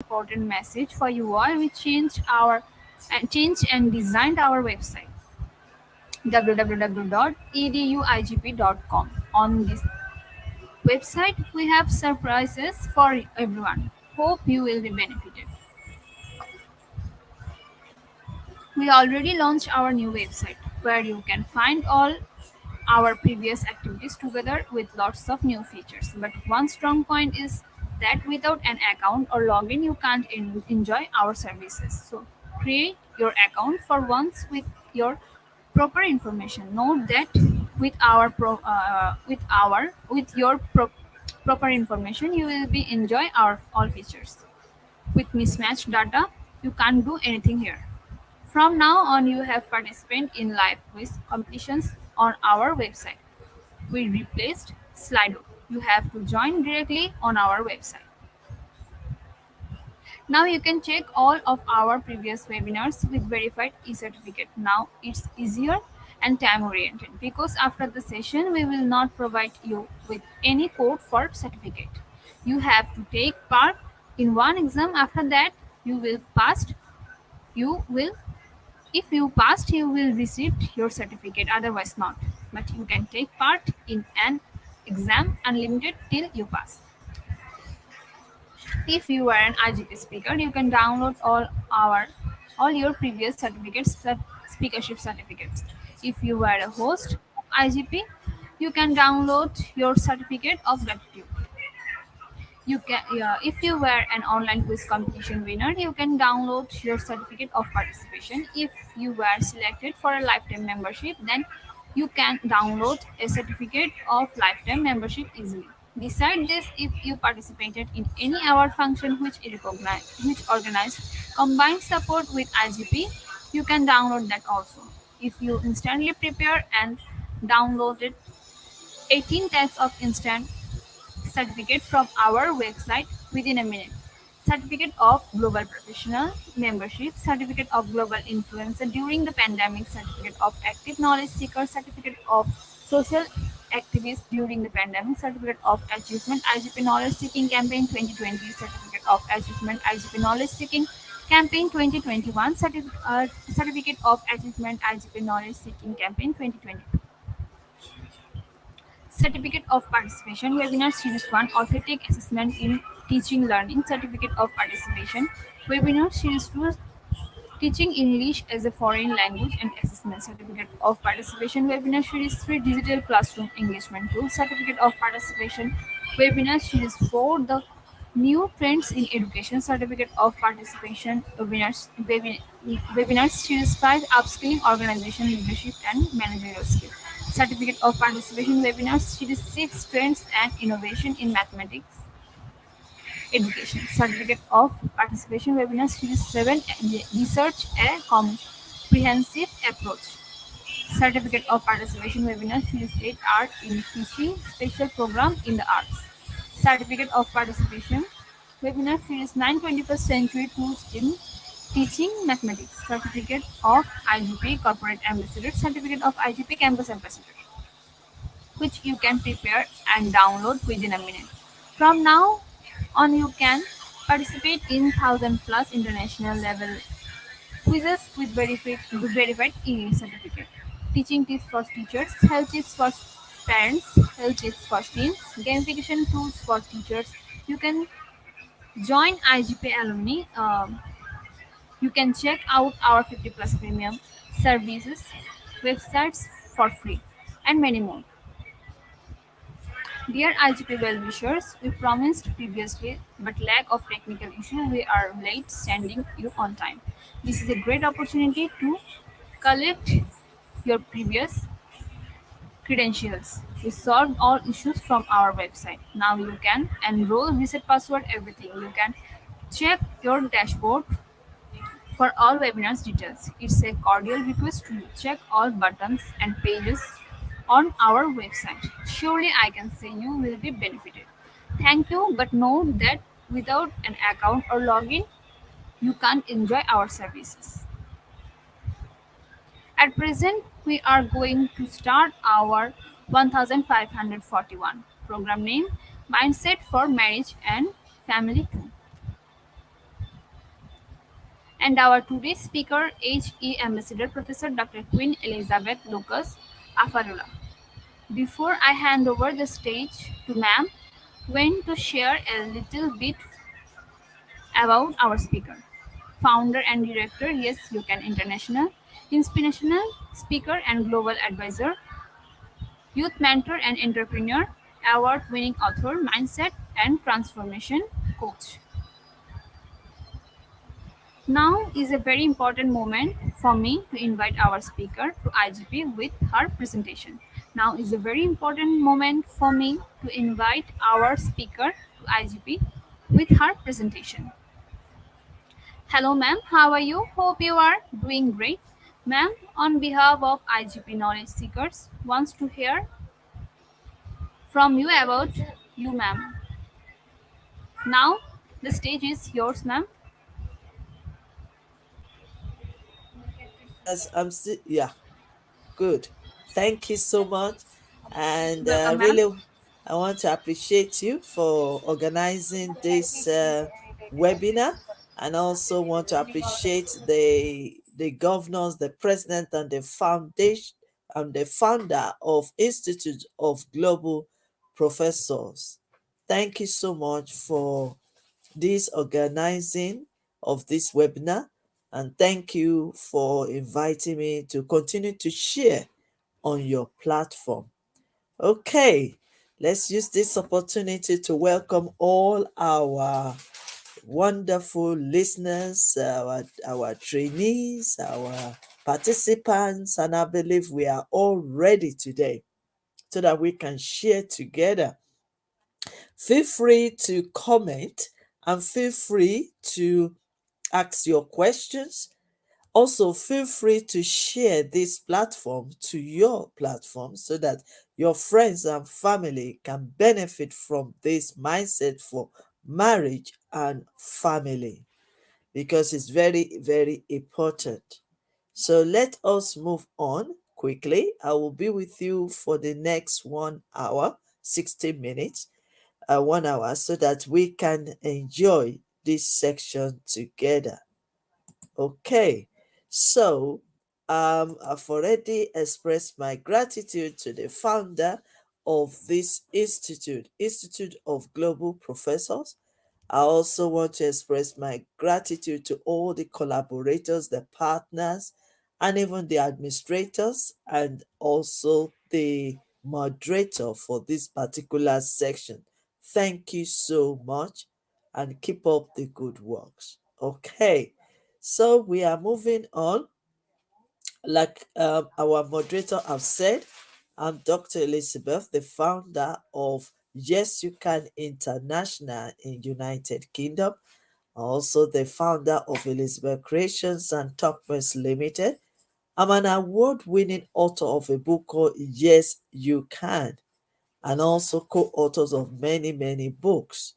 important message for you all. We changed and designed our website www.eduigp.com. On this website, we have surprises for everyone. Hope you will be benefited. We already launched our new website where you can find all our previous activities together with lots of new features. But one strong point is that without an account or login, you can't enjoy our services. So create your account for once with your proper information. Note that with your proper information, you will be enjoy our all features. With mismatched data, you can't do anything here. From now on, you have participate in live quiz competitions on our website. We replaced Slido. You have to join directly on our website. Now you can check all of our previous webinars with verified e-certificate. Now it's easier and time oriented because after the session we will not provide you with any code for certificate. You have to take part in one exam. After that you will if you passed, you will receive your certificate, otherwise not. But you can take part in an exam unlimited till you pass. If you are an IGP speaker, you can download all your previous speakership certificates. If you are a host of IGP, you can download your certificate of gratitude. You can, yeah, if you were an online quiz competition winner, you can download your certificate of participation. If you were selected for a lifetime membership, then you can download a certificate of lifetime membership easily. Besides this, if you participated in any award function which organized combined support with IGP, you can download that also. If you instantly prepare and downloaded 18 types of instant certificate from our website within a minute. Certificate of Global Professional Membership, Certificate of Global Influencer during the pandemic, Certificate of Active Knowledge Seeker, Certificate of Social Activist during the pandemic, Certificate of Achievement IGP Knowledge Seeking Campaign 2020, Certificate of Achievement IGP Knowledge Seeking Campaign 2021, Certificate of Achievement IGP Knowledge Seeking Campaign 2022. Certificate of Participation Webinar Series 1 Authentic Assessment in Teaching Learning Certificate of Participation Webinar Series 2 Teaching English as a Foreign Language and Assessment Certificate of Participation Webinar Series 3 Digital Classroom Engagement Tool Certificate of Participation Webinar Series 4 The New Trends in Education Certificate of Participation Webinars Series 5 Upskilling Organization Leadership and Managerial Skill Certificate of Participation Webinars Series 6 Trends and Innovation in Mathematics Education Certificate of Participation Webinar Series 7 Research a Comprehensive Approach Certificate of Participation Webinar Series 8 Art in Teaching Special Program in the Arts Certificate of Participation Webinar Series 9 21st Century Tools in Teaching Mathematics Certificate of IGP Corporate Ambassador Certificate of IGP Campus Ambassador which you can prepare and download within a minute. From now on, you can participate in 1000 plus international level quizzes with verified e-certificate. Teaching tips for teachers, health tips for parents, health tips for teens, gamification tools for teachers. You can join IGP alumni. You can check out our 50 plus premium services websites for free and many more. Dear IGP well-wishers, we promised previously, but lack of technical issue, we are late sending you on time. This is a great opportunity to collect your previous credentials. We solved all issues from our website. Now you can enroll, reset password, everything. You can check your dashboard for all webinars details. It's a cordial request to check all buttons and pages on our website. Surely I can say you will be benefited. Thank you, but note that without an account or login, you can't enjoy our services. At present, we are going to start our 1541 program name Mindset for Marriage and Family 2. And our today's speaker, HE Ambassador Professor Dr. Queen Elizabeth Lucas Afarula. Before I hand over the stage to ma'am, going to share a little bit about our speaker. Founder and director, Yes You Can International, inspirational speaker and global advisor, youth mentor and entrepreneur, award winning author, mindset and transformation coach. Now is a very important moment for me to invite our speaker to IGP with her presentation. Now is a very important moment for me to invite our speaker to IGP with her presentation. Hello ma'am, how are you? Hope you are doing great. Ma'am, on behalf of IGP Knowledge Seekers, wants to hear from you about you ma'am. Now the stage is yours ma'am. Yes, I'm still, yeah, good. Thank you so much. And Welcome madam. really, I want to appreciate you for organizing this webinar, and also want to appreciate the governors, the president, and the foundation and the founder of Institute of Global Professors. Thank you so much for this organizing of this webinar, and thank you for inviting me to continue to share on your platform. Okay, let's use this opportunity to welcome all our wonderful listeners, our trainees, our participants, and I believe we are all ready today so that we can share together. Feel free to comment and feel free to ask your questions. Also, feel free to share this platform to your platform so that your friends and family can benefit from this mindset for marriage and family, because it's very, very important. So let us move on quickly. I will be with you for the next 1 hour, 60 minutes, 1 hour, so that we can enjoy this section together. Okay, so I've already expressed my gratitude to the founder of this institute, Institute of Global Professors. I also want to express my gratitude to all the collaborators, the partners, and even the administrators, and also the moderator for this particular section. Thank you so much and keep up the good works. Okay, so we are moving on. Like our moderator have said, I'm Dr. Elizabeth, the founder of Yes You Can International in United Kingdom, also the founder of Elizabeth Creations and Talkments Limited. I'm an award-winning author of a book called Yes You Can, and also co-authors of many, many books.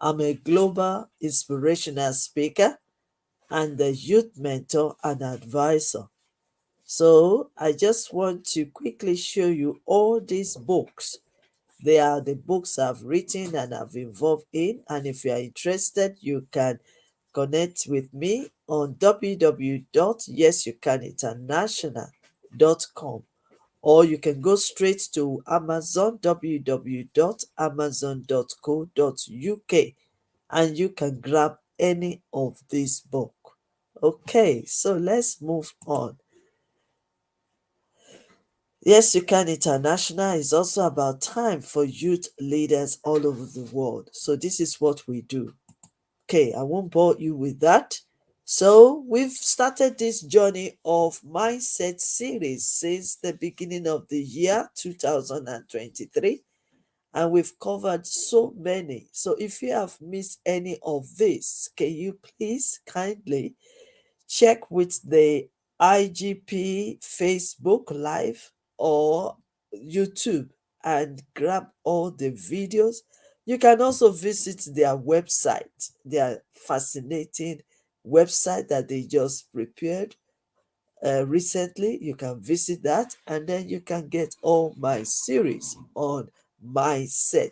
I'm a global inspirational speaker and a youth mentor and advisor. So I just want to quickly show you all these books. They are the books I've written and I've involved in. And if you are interested, you can connect with me on www.yesyoucaninternational.com, or you can go straight to Amazon, www.amazon.co.uk, and you can grab any of these books. Okay, so let's move on. Yes, You Can International is also about time for youth leaders all over the world. So this is what we do. Okay, I won't bore you with that. So we've started this journey of mindset series since the beginning of the year 2023, and we've covered so many. So if you have missed any of this, can you please kindly check with the IGP Facebook Live or YouTube and grab all the videos. You can also visit their website, their fascinating website that they just prepared recently. You can visit that, and then you can get all my series on mindset.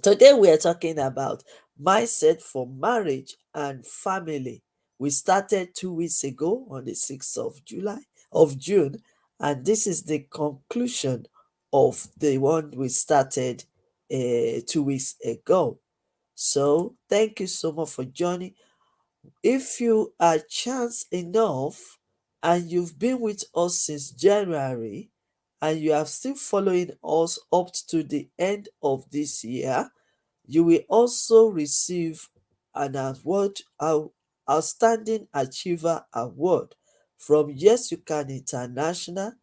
Today we are talking about mindset for marriage and family. We started 2 weeks ago on the 6th of June, and this is the conclusion of the one we started 2 weeks ago. So thank you so much for joining. If you are chance enough and you've been with us since January and you are still following us up to the end of this year, you will also receive an award, Outstanding Achiever Award from Yes You Can International,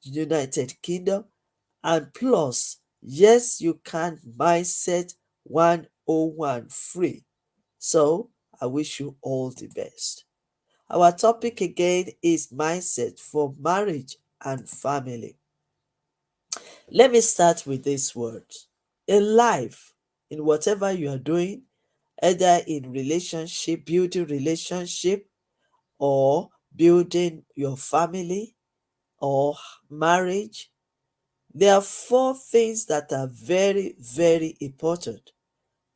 United Kingdom, and plus Yes You Can Mindset 101 free. So I wish you all the best. Our topic again is mindset for marriage and family. Let me start with this word. In life, in whatever you are doing, either in relationship, building relationship, or building your family or marriage, there are four things that are very, very important.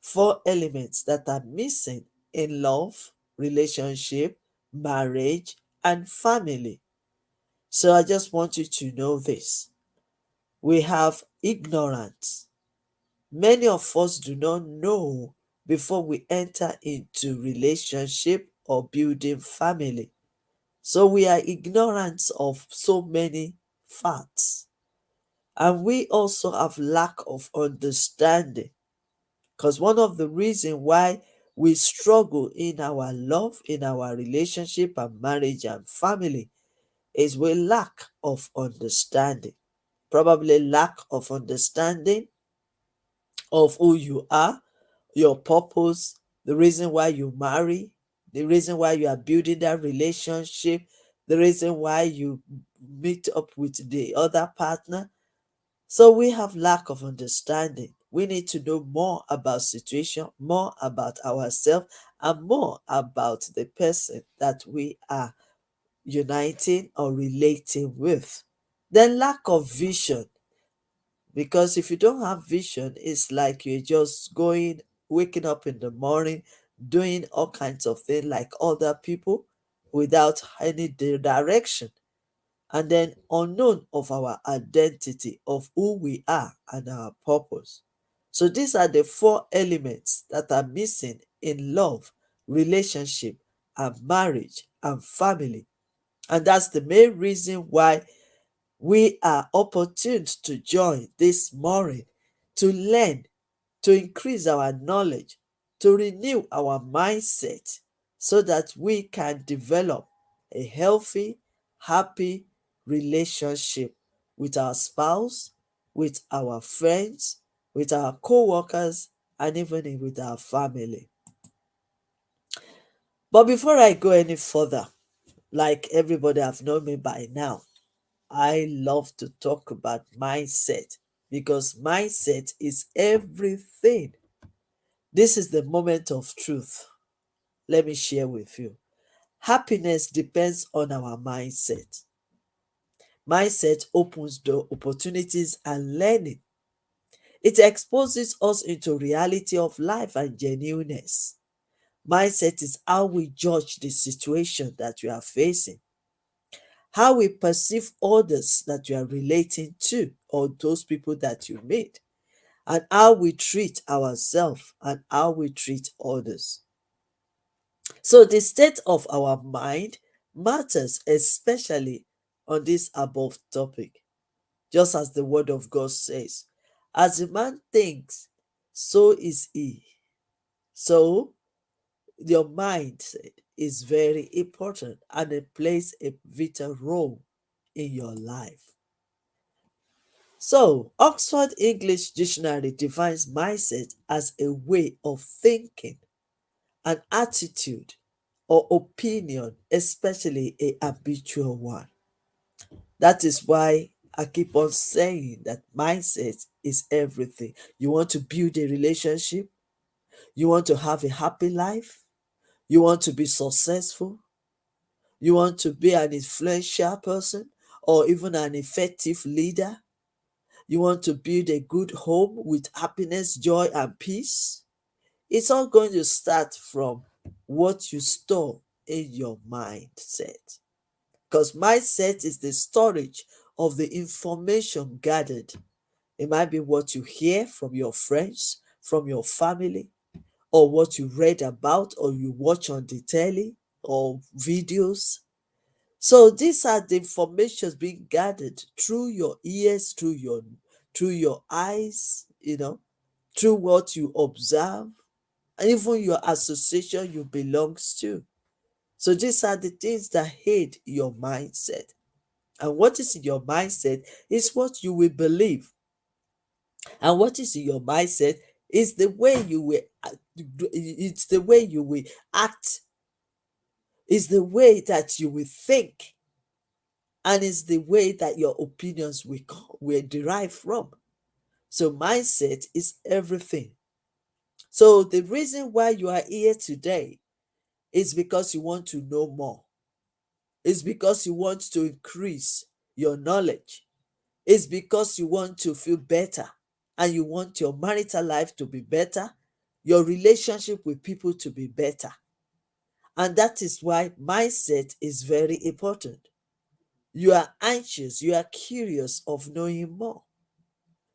Four elements that are missing in love, relationship, marriage, and family. So I just want you to know this. We have ignorance. Many of us do not know before we enter into relationship or building family. So we are ignorant of so many facts. And we also have lack of understanding. Because one of the reasons why we struggle in our love, in our relationship and marriage and family is we lack of understanding. Probably lack of understanding of who you are, your purpose, the reason why you marry, the reason why you are building that relationship, the reason why you meet up with the other partner. So we have lack of understanding. We need to know more about situation, more about ourselves, and more about the person that we are uniting or relating with. Then lack of vision, because if you don't have vision, it's like you're just going, waking up in the morning, doing all kinds of things like other people without any direction, and then unknown of our identity, of who we are and our purpose. So these are the four elements that are missing in love, relationship, and marriage and family. And that's the main reason why we are opportune to join this morning to learn, to increase our knowledge, to renew our mindset so that we can develop a healthy, happy relationship with our spouse, with our friends, with our co workers, and even with our family. But before I go any further, like everybody have known me by now, I love to talk about mindset because mindset is everything. This is the moment of truth. Let me share with you. Happiness depends on our mindset. Mindset opens the opportunities and learning. It exposes us into reality of life and genuineness. Mindset is how we judge the situation that we are facing, how we perceive others that you are relating to, or those people that you meet, and how we treat ourselves and how we treat others. So, the state of our mind matters, especially on this above topic, just as the Word of God says, as a man thinks, so is he. So, your mindset is very important and it plays a vital role in your life. So, Oxford English Dictionary defines mindset as a way of thinking, an attitude, or opinion, especially a habitual one. That is why I keep on saying that mindset is everything. You want to build a relationship, you want to have a happy life, you want to be successful, you want to be an influential person or even an effective leader. You want to build a good home with happiness, joy, and peace. It's all going to start from what you store in your mindset. Because mindset is the storage of the information gathered. It might be what you hear from your friends, from your family, or what you read about or you watch on the telly or videos. So these are the informations being gathered through your ears, through your eyes, through what you observe, and even your association you belongs to. So these are the things that aid your mindset. And what is in your mindset is what you will believe. And what is in your mindset is the way you will it's the way you will act, is the way that you will think, and is the way that your opinions will derive from. So mindset is everything. So the reason why you are here today is because you want to know more. It's because you want to increase your knowledge. It's because you want to feel better and you want your marital life to be better, your relationship with people to be better. And that is why mindset is very important. You are anxious, you are curious of knowing more.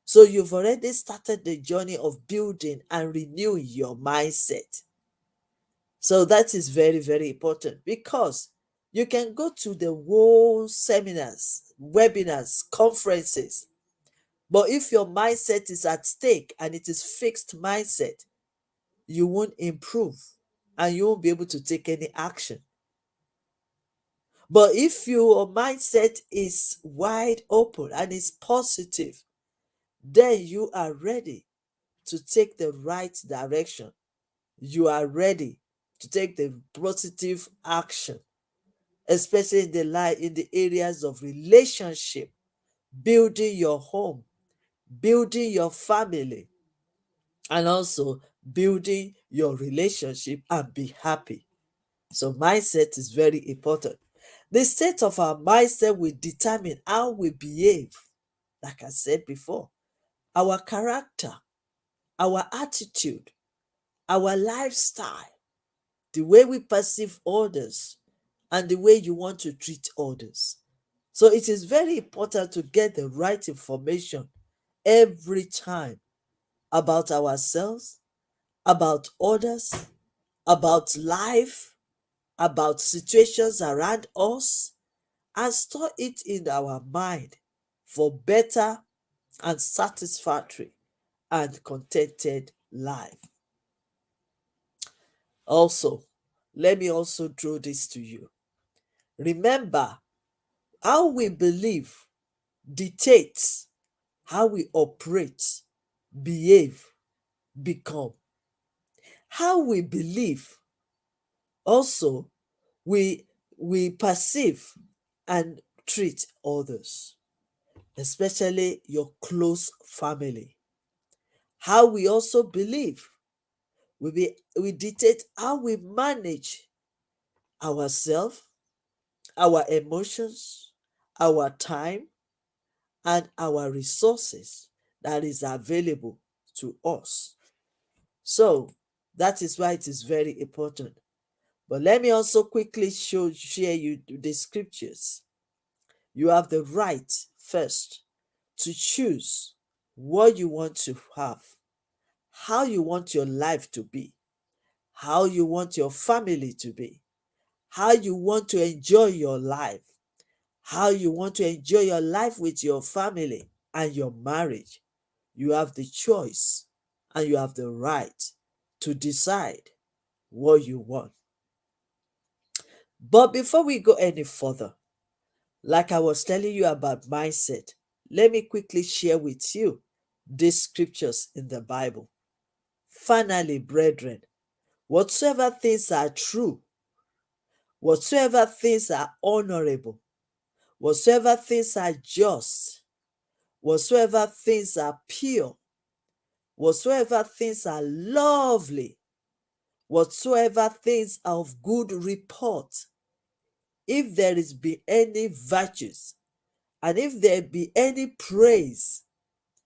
So you've already started the journey of building and renewing your mindset. So that is very, very important because you can go to the whole seminars, webinars, conferences, but if your mindset is at stake and it is fixed mindset, you won't improve and you won't be able to take any action. But if your mindset is wide open and is positive, then you are ready to take the right direction. You are ready to take the positive action, especially in the areas of relationship, building your home, building your family, and also building your relationship and be happy. So mindset is very important. The state of our mindset will determine how we behave. Like I said before, our character, our attitude, our lifestyle, the way we perceive others, and the way you want to treat others. So it is very important to get the right information every time about ourselves, about others, about life, about situations around us, and store it in our mind for better and satisfactory and contented life. Also, let me also draw this to you. Remember, how we believe dictates how we operate, behave, become. How we believe also we we perceive and treat others, especially your close family. How we also believe we dictate how we manage ourselves, our emotions, our time, and our resources that is available to us. So that is why it is very important. But let me also quickly share you the scriptures. You have the right first to choose what you want to have, how you want your life to be, how you want your family to be, how you want to enjoy your life, how you want to enjoy your life with your family and your marriage. You have the choice and you have the right to decide what you want. But before we go any further, like I was telling you about mindset, let me quickly share with you these scriptures in the Bible. Finally, brethren, whatsoever things are true, whatsoever things are honorable, whatsoever things are just, whatsoever things are pure, whatsoever things are lovely, whatsoever things are of good report, if there is be any virtues, and if there be any praise,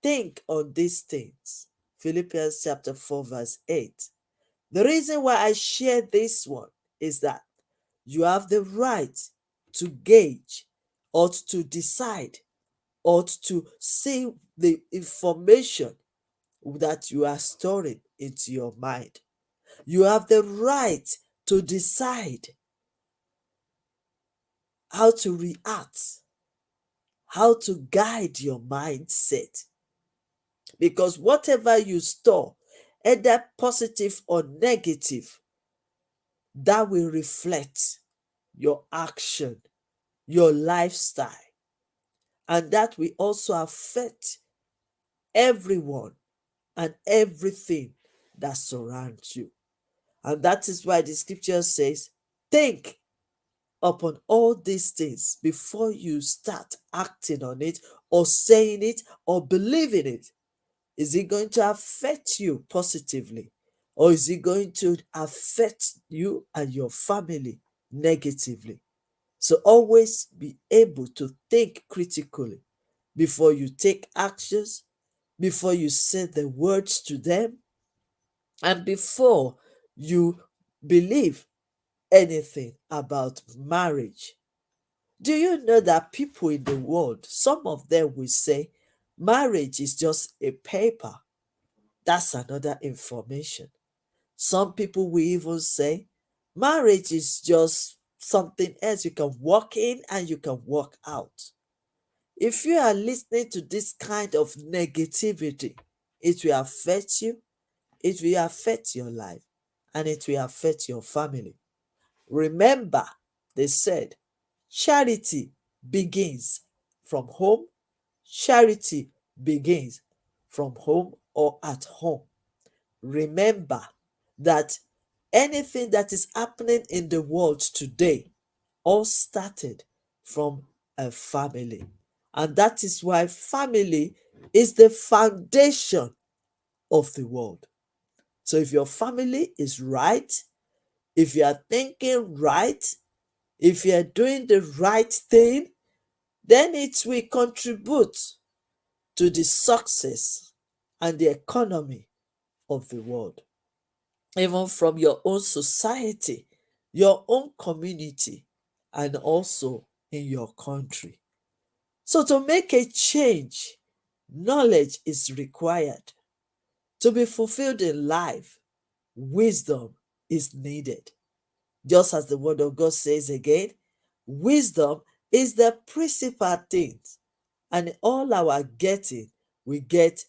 think on these things. Philippians chapter 4, verse 8. The reason why I share this one is that you have the right to gauge, or to decide, or to see the information that you are storing into your mind. You have the right to decide how to react, how to guide your mindset. Because whatever you store, either positive or negative, that will reflect your action, your lifestyle, and that will also affect everyone and everything that surrounds you. And that is why the scripture says, think upon all these things before you start acting on it, or saying it, or believing it. Is it going to affect you positively, or is it going to affect you and your family negatively? So always be able to think critically before you take actions, before you say the words to them, and before you believe anything about marriage. Do you know that people in the world, some of them will say marriage is just a paper? That's another information. Some people will even say marriage is just something else. You can walk in and you can walk out. If you are listening to this kind of negativity, it will affect you, it will affect your life, and it will affect your family. Remember, they said charity begins from home. Charity begins from home or at home. Remember that anything that is happening in the world today all started from a family. And that is why family is the foundation of the world. So if your family is right, if you are thinking right, if you are doing the right thing, then it will contribute to the success and the economy of the world, even from your own society, your own community, and also in your country. So, to make a change, knowledge is required. To be fulfilled in life, wisdom is needed. Just as the word of God says again, wisdom is the principal thing, and in all our getting, we get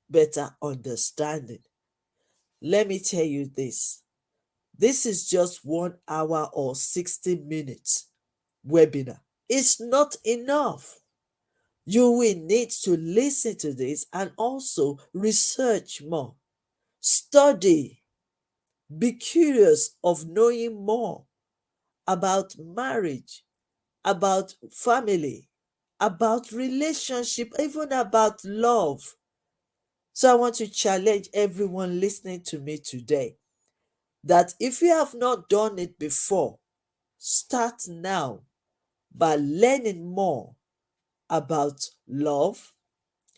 better understanding. Let me tell you this. This is just 1 hour or 60 minutes webinar. It's not enough. You will need to listen to this and also research more. Study. Be curious of knowing more about marriage, about family, about relationship, even about love. So I want to challenge everyone listening to me today that if you have not done it before, start now by learning more about love,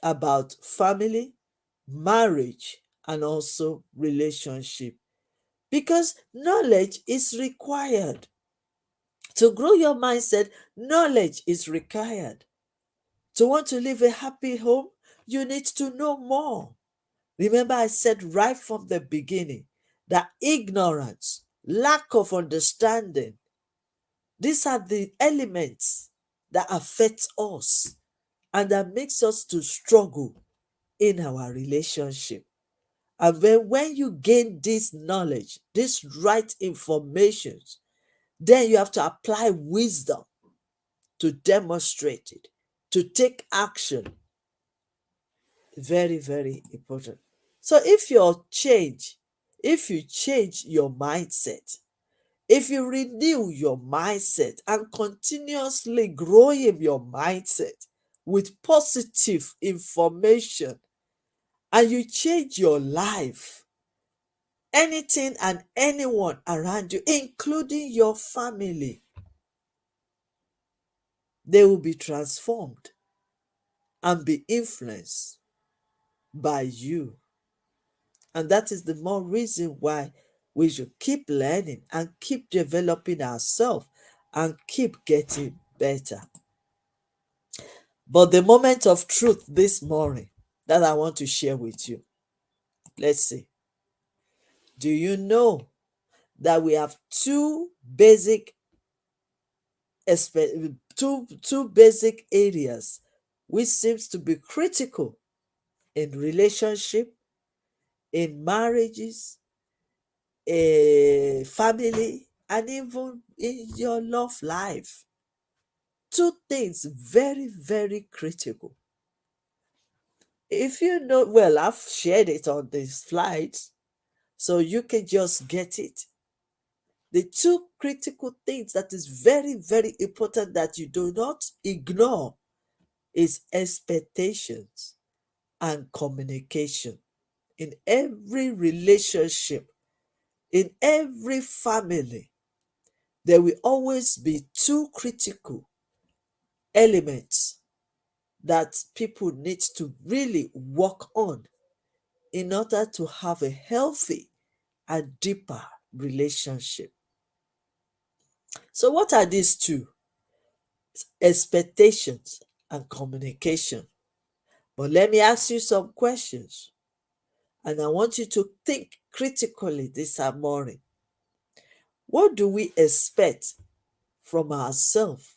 about family, marriage, and also relationship. Because knowledge is required. To grow your mindset, knowledge is required. To want to live a happy home, you need to know more. Remember, I said right from the beginning that ignorance, lack of understanding, these are the elements that affect us and that makes us to struggle in our relationship. And then when you gain this knowledge, this right information, then you have to apply wisdom to demonstrate it, to take action. Very, very important. So if you change your mindset, if you renew your mindset and continuously growing your mindset with positive information, and you change your life, anything and anyone around you, including your family, they will be transformed and be influenced by you. And that is the more reason why We should keep learning and keep developing ourselves and keep getting better. But the moment of truth this morning that I want to share with you, let's see. Do you know that we have two basic areas which seems to be critical in relationship, in marriages, a family, and even in your love life? Two things very, very critical. If you know, well, I've shared it on the slides, so you can just get it. The two critical things that is very, very important that you do not ignore is expectations and communication. In every relationship, in every family, there will always be two critical elements that people need to really work on in order to have a healthy and deeper relationship. So, what are these two? Expectations and communication. But let me ask you some questions, and I want you to think critically this morning. What do we expect from ourselves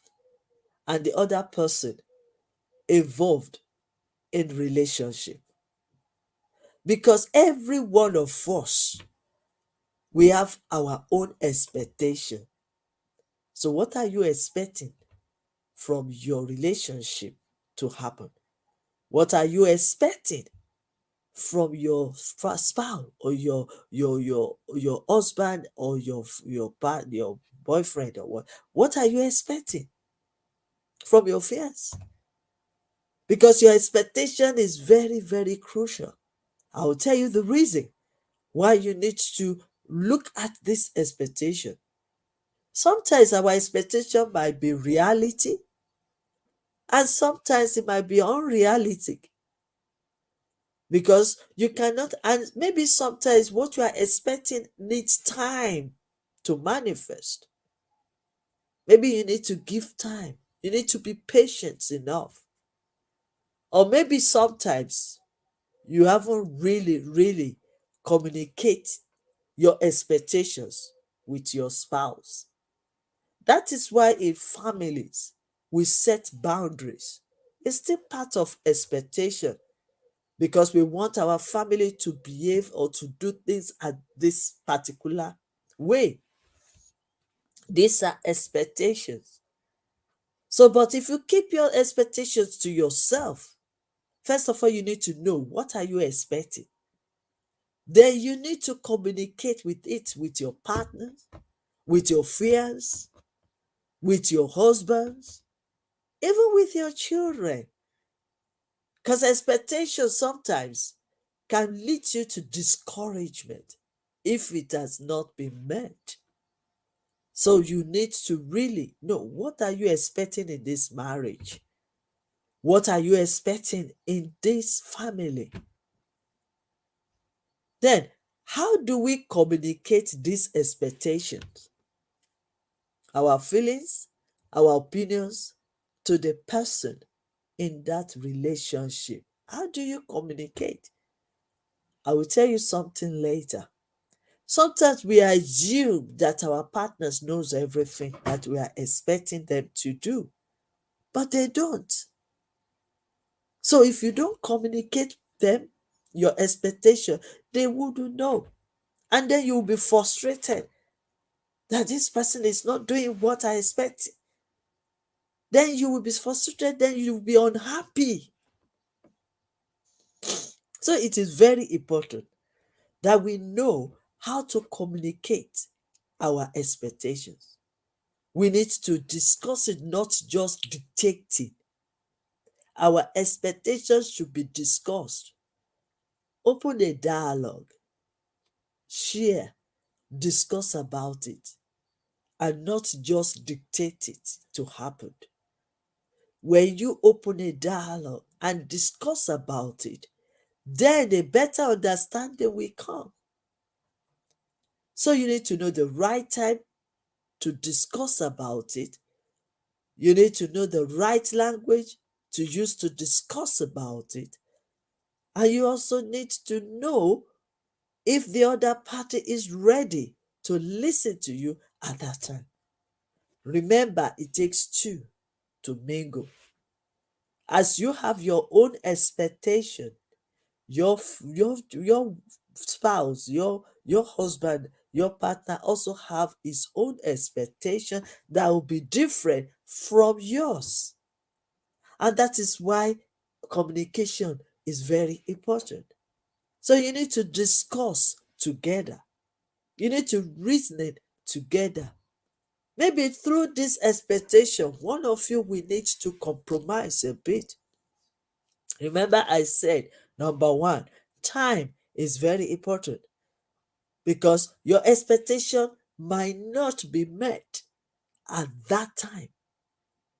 and the other person involved in relationship? Because every one of us, we have our own expectation. So what are you expecting from your relationship to happen? What are you expecting from your spouse or your husband or your boyfriend, or what are you expecting from your fears? Because your expectation is very, very crucial. I will tell you the reason why you need to look at this expectation. Sometimes our expectation might be reality, and sometimes it might be unrealistic, because you cannot, and maybe sometimes what you are expecting needs time to manifest. Maybe you need to give time, you need to be patient enough. Or maybe sometimes you haven't really communicate your expectations with your spouse. That is why in families we set boundaries. It's still part of expectation, because we want our family to behave or to do things at this particular way. These are expectations. So, but if you keep your expectations to yourself, first of all, you need to know what are you expecting. Then you need to communicate with it with your partners, with your friends, with your husbands, even with your children. Because expectations sometimes can lead you to discouragement if it has not been met. So you need to really know, what are you expecting in this marriage? What are you expecting in this family? Then, how do we communicate these expectations, our feelings, our opinions, to the person in that relationship? How do you communicate? I will tell you something later. Sometimes we assume that our partners knows everything that we are expecting them to do, but they don't. So if you don't communicate them your expectation, they wouldn't know. And then you'll be frustrated that this person is not doing what I expect. Then you will be frustrated, then you will be unhappy. So it is very important that we know how to communicate our expectations. We need to discuss it, not just dictate it. Our expectations should be discussed. Open a dialogue, share, discuss about it, and not just dictate it to happen. When you open a dialogue and discuss about it, then a better understanding will come. So you need to know the right time to discuss about it. You need to know the right language to use to discuss about it. And you also need to know if the other party is ready to listen to you at that time. Remember, it takes two to mingle. As you have your own expectation, your spouse, your husband, your partner also have his own expectation that will be different from yours. And that is why communication is very important. So you need to discuss together. You need to reason it together. Maybe through this expectation, one of you will need to compromise a bit. Remember, I said, number one, time is very important because your expectation might not be met at that time.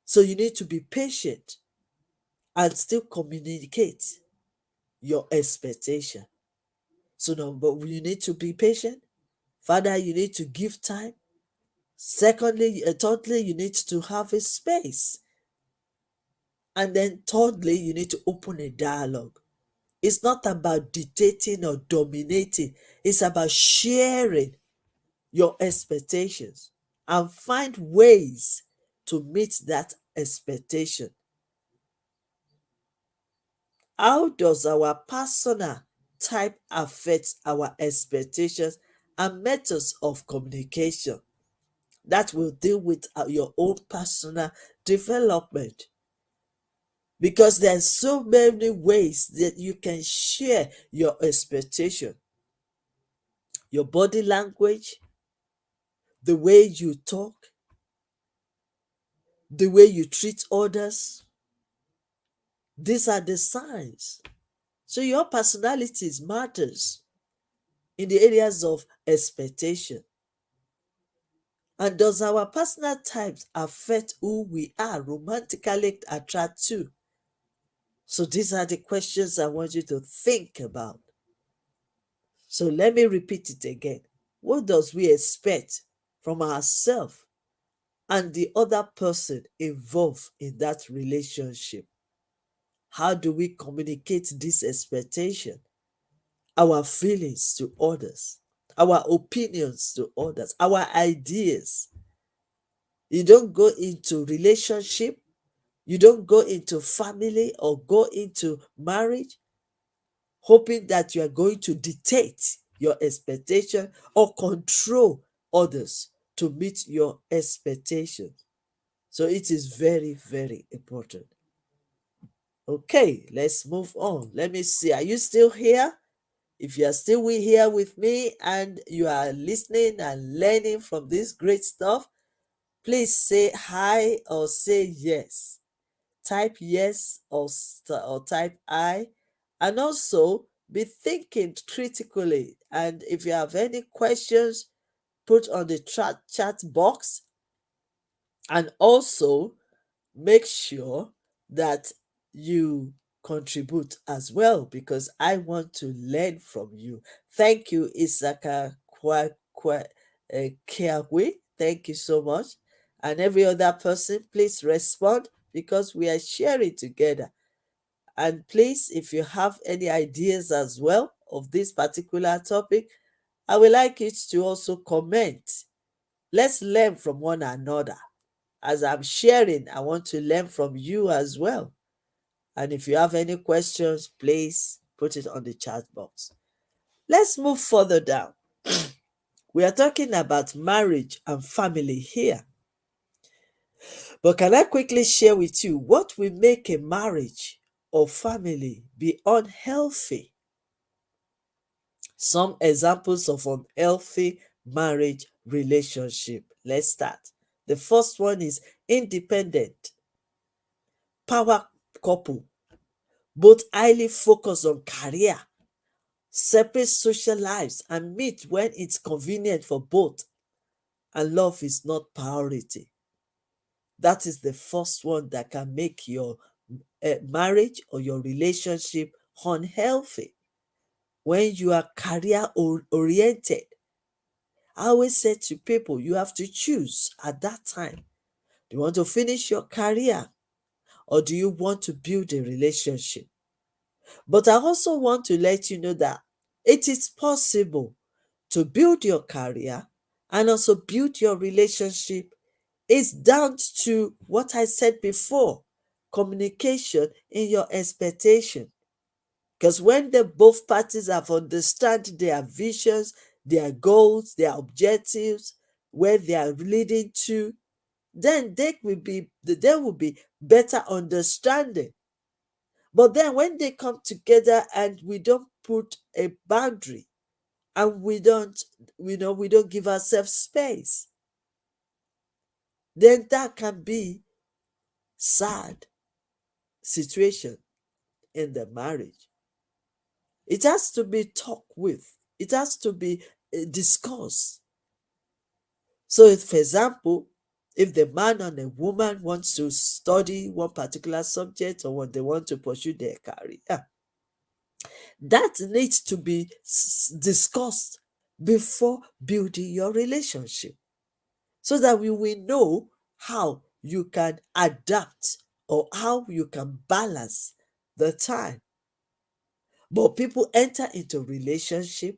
So you need to be patient and still communicate your expectation. So, number you need to be patient. Father, you need to give time. Secondly, thirdly, you need to have a space. And then thirdly, you need to open a dialogue. It's not about dictating or dominating. It's about sharing your expectations and find ways to meet that expectation. How does our personal type affect our expectations and methods of communication? That will deal with your own personal development, because there's so many ways that you can share your expectation. Your body language, the way you talk, the way you treat others, these are the signs. So your personalities matters in the areas of expectation. And does our personal types affect who we are romantically attracted to? So these are the questions I want you to think about. So let me repeat it again. What does we expect from ourselves and the other person involved in that relationship? How do we communicate this expectation? Our feelings to others, our opinions to others, our ideas. You don't go into relationship, you don't go into family or go into marriage hoping that you are going to dictate your expectation or control others to meet your expectations. So it is very, very important. Okay, let's move on. Let me see. Are you still here? If you are still here with me and you are listening and learning from this great stuff, please say hi or say yes. Type yes or type I, and also be thinking critically. And if you have any questions, put on the chat box, and also make sure that you contribute as well because I want to learn from you. Thank you, Isaka Kiagwe. Thank you so much. And every other person, please respond because we are sharing together. And please, if you have any ideas as well of this particular topic, I would like it to also comment. Let's learn from one another. As I'm sharing, I want to learn from you as well. And if you have any questions, please put it on the chat box. Let's move further down. We are talking about marriage and family here. But can I quickly share with you what will make a marriage or family be unhealthy? Some examples of unhealthy marriage relationship. Let's start. The first one is independent power couple, both highly focused on career, separate social lives, and meet when it's convenient for both, and love is not priority. That is the first one that can make your marriage or your relationship unhealthy. When you are career oriented I always say to people, you have to choose at that time. Do you want to finish your career or do you want to build a relationship? But I also want to let you know that it is possible to build your career and also build your relationship. It's down to what I said before, communication in your expectation. Because when the both parties have understand their visions, their goals, their objectives, where they are leading to, then there will be better understanding. But then when they come together and we don't put a boundary and we don't give ourselves space, then that can be sad situation in the marriage. It has to be talked with. It has to be discussed. So, if, for example, if the man and the woman wants to study one particular subject or when they want to pursue their career, that needs to be discussed before building your relationship so that we will know how you can adapt or how you can balance the time. But people enter into relationship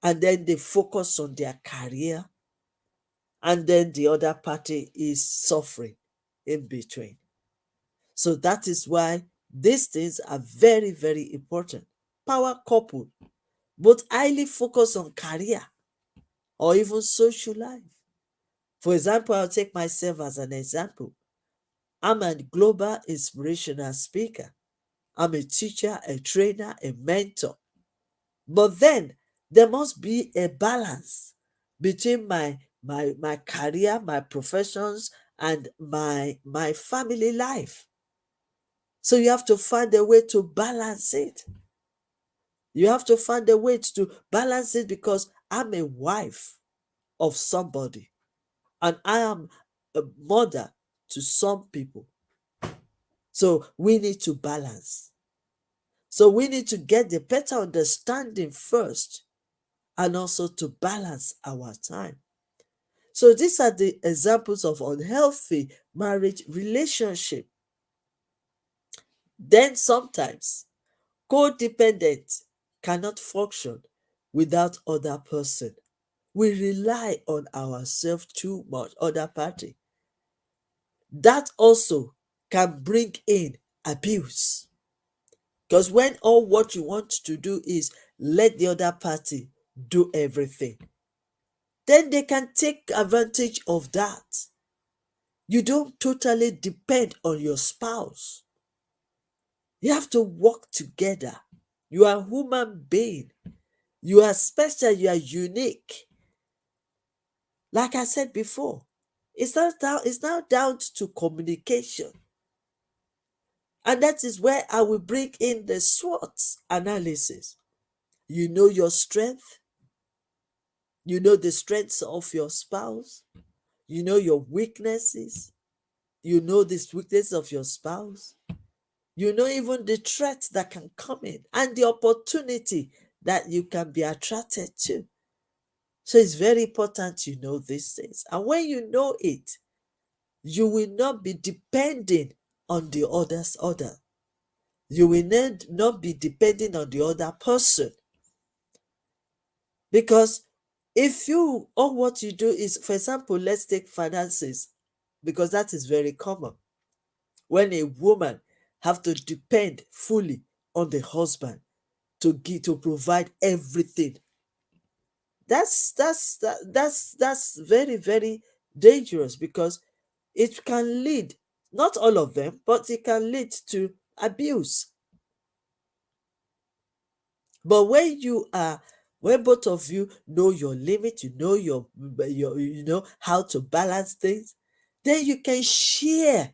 and then they focus on their career and then the other party is suffering in between. So that is why these things are very, very important. Power couple, both highly focus on career or even social life. For example, I'll take myself as an example. I'm a global inspirational speaker. I'm a teacher, a trainer, a mentor. But then there must be a balance between my career, my professions, and my family life. So you have to find a way to balance it. You have to find a way to balance it because I'm a wife of somebody and I am a mother to some people. So we need to balance. So we need to get the better understanding first and also to balance our time. So these are the examples of unhealthy marriage relationship. Then sometimes codependent cannot function without other person. We rely on ourselves too much, other party. That also can bring in abuse. Because when all what you want to do is let the other party do everything, then they can take advantage of that. You don't totally depend on your spouse. You have to work together. You are a human being. You are special. You are unique. Like I said before, it's now down to communication. And that is where I will bring in the SWOT analysis. You know your strength, you know the strengths of your spouse, you know your weaknesses, you know the weakness of your spouse, you know even the threats that can come in and the opportunity that you can be attracted to. So it's very important you know these things. And when you know it, you will not be depending on the other. You will not be depending on the other person. Because if you, all what you do is, for example, let's take finances, because that is very common. When a woman have to depend fully on the husband to provide everything, that's very, very dangerous because it can lead, not all of them, but it can lead to abuse. But when both of you know your limit, you know your you know how to balance things, then you can share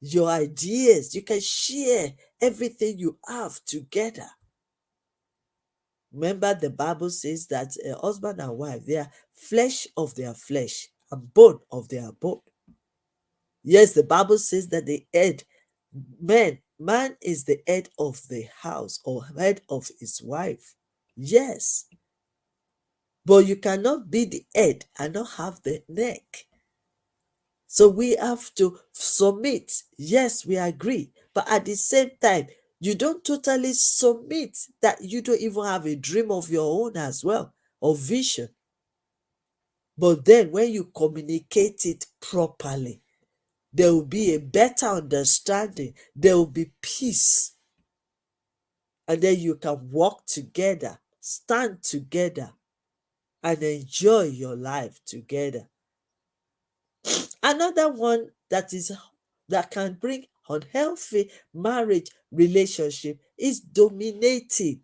your ideas, you can share everything you have together. Remember, the Bible says that a husband and wife, they are flesh of their flesh and bone of their bone. Yes, the Bible says that the head, man is the head of the house or head of his wife. Yes, But you cannot be the head and not have the neck. So we have to submit. Yes, we agree. But at the same time, you don't totally submit that you don't even have a dream of your own as well, or vision. But then when you communicate it properly, there will be a better understanding, there will be peace, and then you can walk together, stand together, and enjoy your life together. Another one that can bring unhealthy marriage relationship is dominating.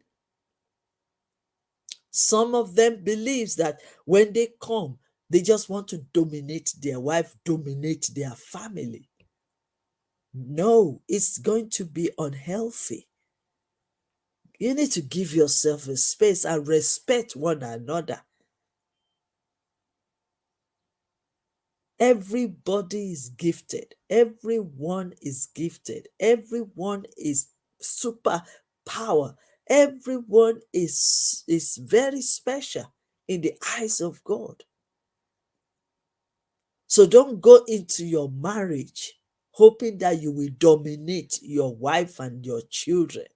Some of them believes that when they come, they just want to dominate their wife, dominate their family. No, it's going to be unhealthy. You need to give yourself a space and respect one another. Everybody is gifted. Everyone is gifted. Everyone is super power. Everyone is very special in the eyes of God. So don't go into your marriage hoping that you will dominate your wife and your children.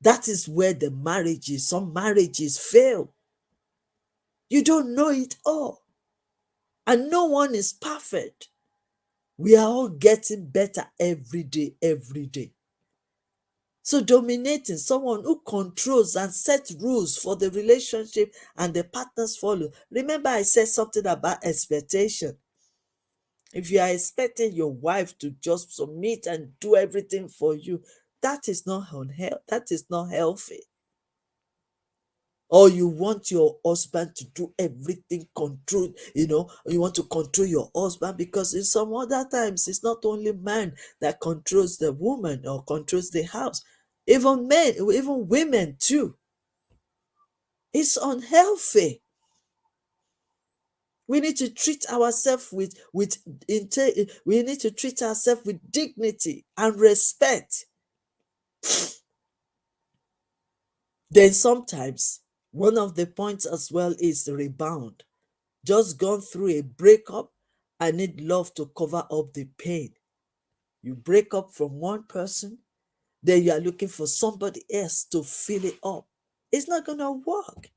That is where the marriages, some marriages fail. You don't know it all. And no one is perfect. We are all getting better every day, every day. So dominating, someone who controls and sets rules for the relationship and the partners follow. Remember I said something about expectation. If you are expecting your wife to just submit and do everything for you, that is not unhealthy. That is not healthy. Or you want your husband to do everything, control, you want to control your husband, because in some other times it's not only man that controls the woman or controls the house. Even men, even women too. It's unhealthy. We need to treat ourselves we need to treat ourselves with dignity and respect. Then sometimes one of the points as well is rebound. Just gone through a breakup, I need love to cover up the pain. You break up from one person, then you are looking for somebody else to fill it up. It's not going to work.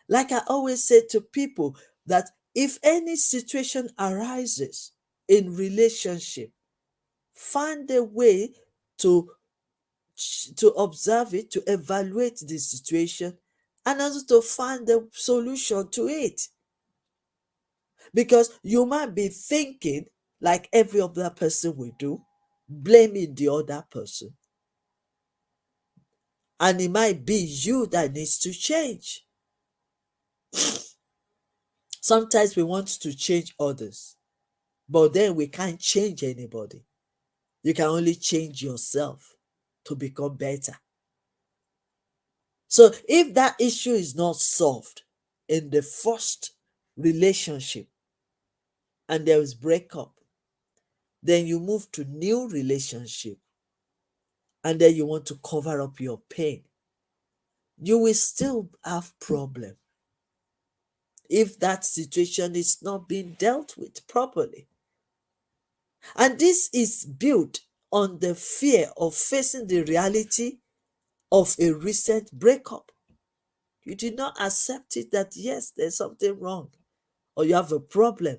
Like I always say to people, that if any situation arises in relationship, find a way to observe it, to evaluate the situation, and also to find the solution to it. Because you might be thinking, like every other person will do, blaming the other person. And it might be you that needs to change. Sometimes we want to change others, but then we can't change anybody. You can only change yourself to become better. So if that issue is not solved in the first relationship and there is breakup, then you move to new relationship and then you want to cover up your pain, you will still have problem if that situation is not being dealt with properly. And this is built on the fear of facing the reality of a recent breakup. You did not accept it, that yes, there's something wrong or you have a problem.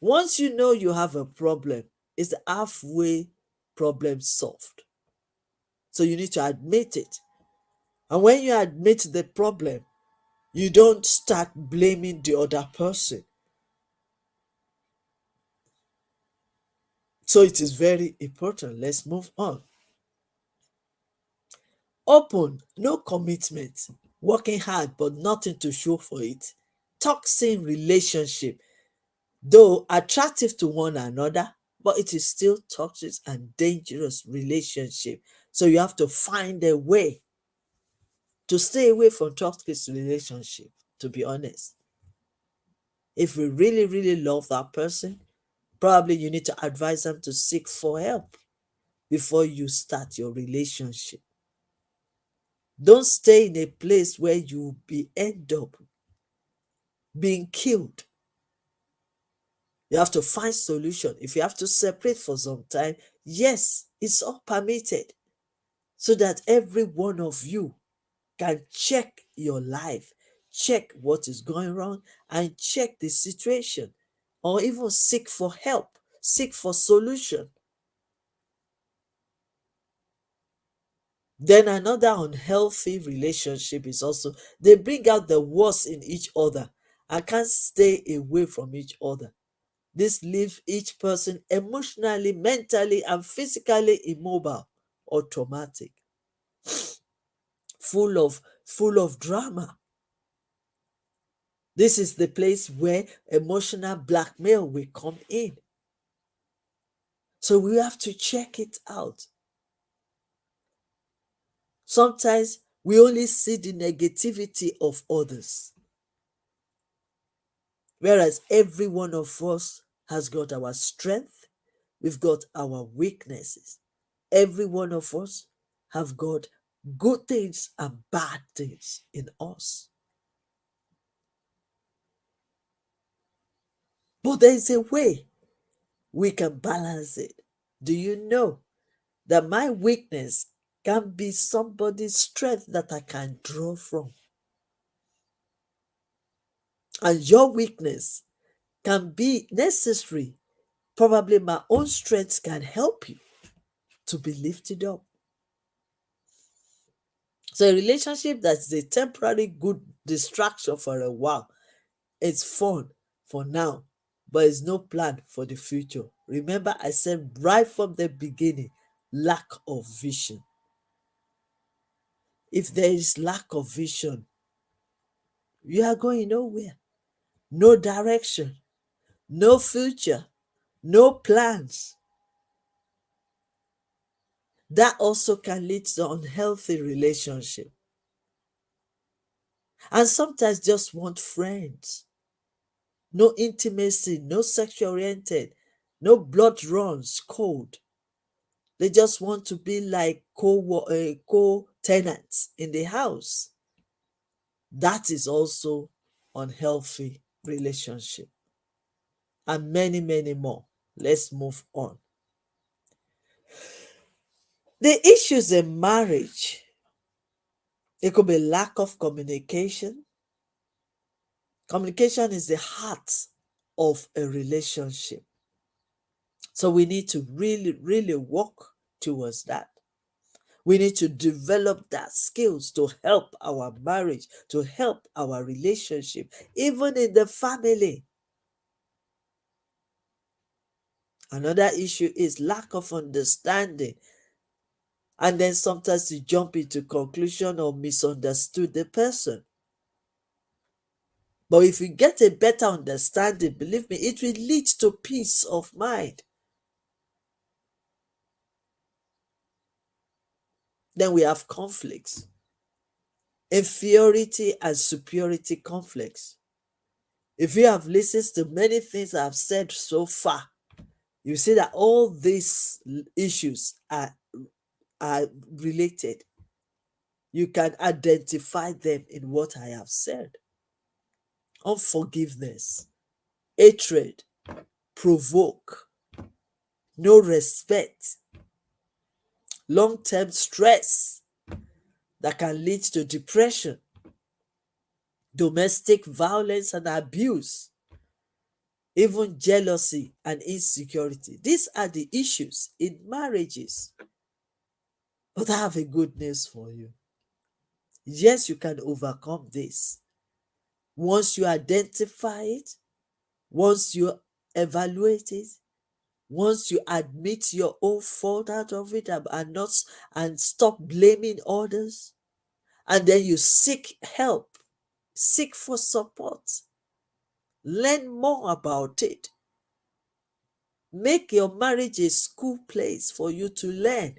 Once you know you have a problem, it's halfway problem solved. So you need to admit it. And when you admit the problem, you don't start blaming the other person. So it is very important. Let's move on. Open, no commitment, working hard but nothing to show for it. Toxic relationship, though attractive to one another, but it is still toxic and dangerous relationship. So you have to find a way to stay away from toxic relationship, to be honest. If we really, really love that person, probably you need to advise them to seek for help before you start your relationship. Don't stay in a place where you be end up being killed. You have to find solution. If you have to separate for some time, yes, it's all permitted, so that every one of you can check your life, check what is going wrong, and check the situation, or even seek for help, seek for solution. Then another unhealthy relationship is also they bring out the worst in each other and can't stay away from each other. This leaves each person emotionally, mentally, and physically immobile or traumatic, full of drama. This is the place where emotional blackmail will come in. So we have to check it out. Sometimes we only see the negativity of others, whereas every one of us has got our strength, we've got our weaknesses. Every one of us have got good things and bad things in us. But there is a way we can balance it. Do you know that my weakness can be somebody's strength that I can draw from? And your weakness can be necessary. Probably my own strength can help you to be lifted up. So a relationship that's a temporary good distraction for a while, it's fun for now, but it's no plan for the future. Remember, I said right from the beginning, lack of vision. If there is lack of vision, you are going nowhere. No direction, no future, no plans. That also can lead to unhealthy relationship. And sometimes just want friends. No intimacy, no sexual oriented, no blood runs cold. They just want to be like co-tenants in the house. That is also unhealthy relationship. And many, many more. Let's move on. The issues in marriage, it could be lack of communication. Communication is the heart of a relationship. So we need to really, really work towards that. We need to develop that skills to help our marriage, to help our relationship, even in the family. Another issue is lack of understanding. And then sometimes you jump into conclusion or misunderstood the person. But if you get a better understanding, believe me, it will lead to peace of mind. Then we have conflicts, inferiority and superiority conflicts. If you have listened to many things I've said so far, you see that all these issues are related. You can identify them in what I have said. Unforgiveness, hatred, provoke, no respect, long-term stress that can lead to depression, domestic violence and abuse, even jealousy and insecurity. These are the issues in marriages. But I have a good news for you. Yes, you can overcome this. Once you identify it, once you evaluate it, once you admit your own fault out of it and not and stop blaming others, and then you seek help, seek for support, learn more about it. Make your marriage a school place for you to learn.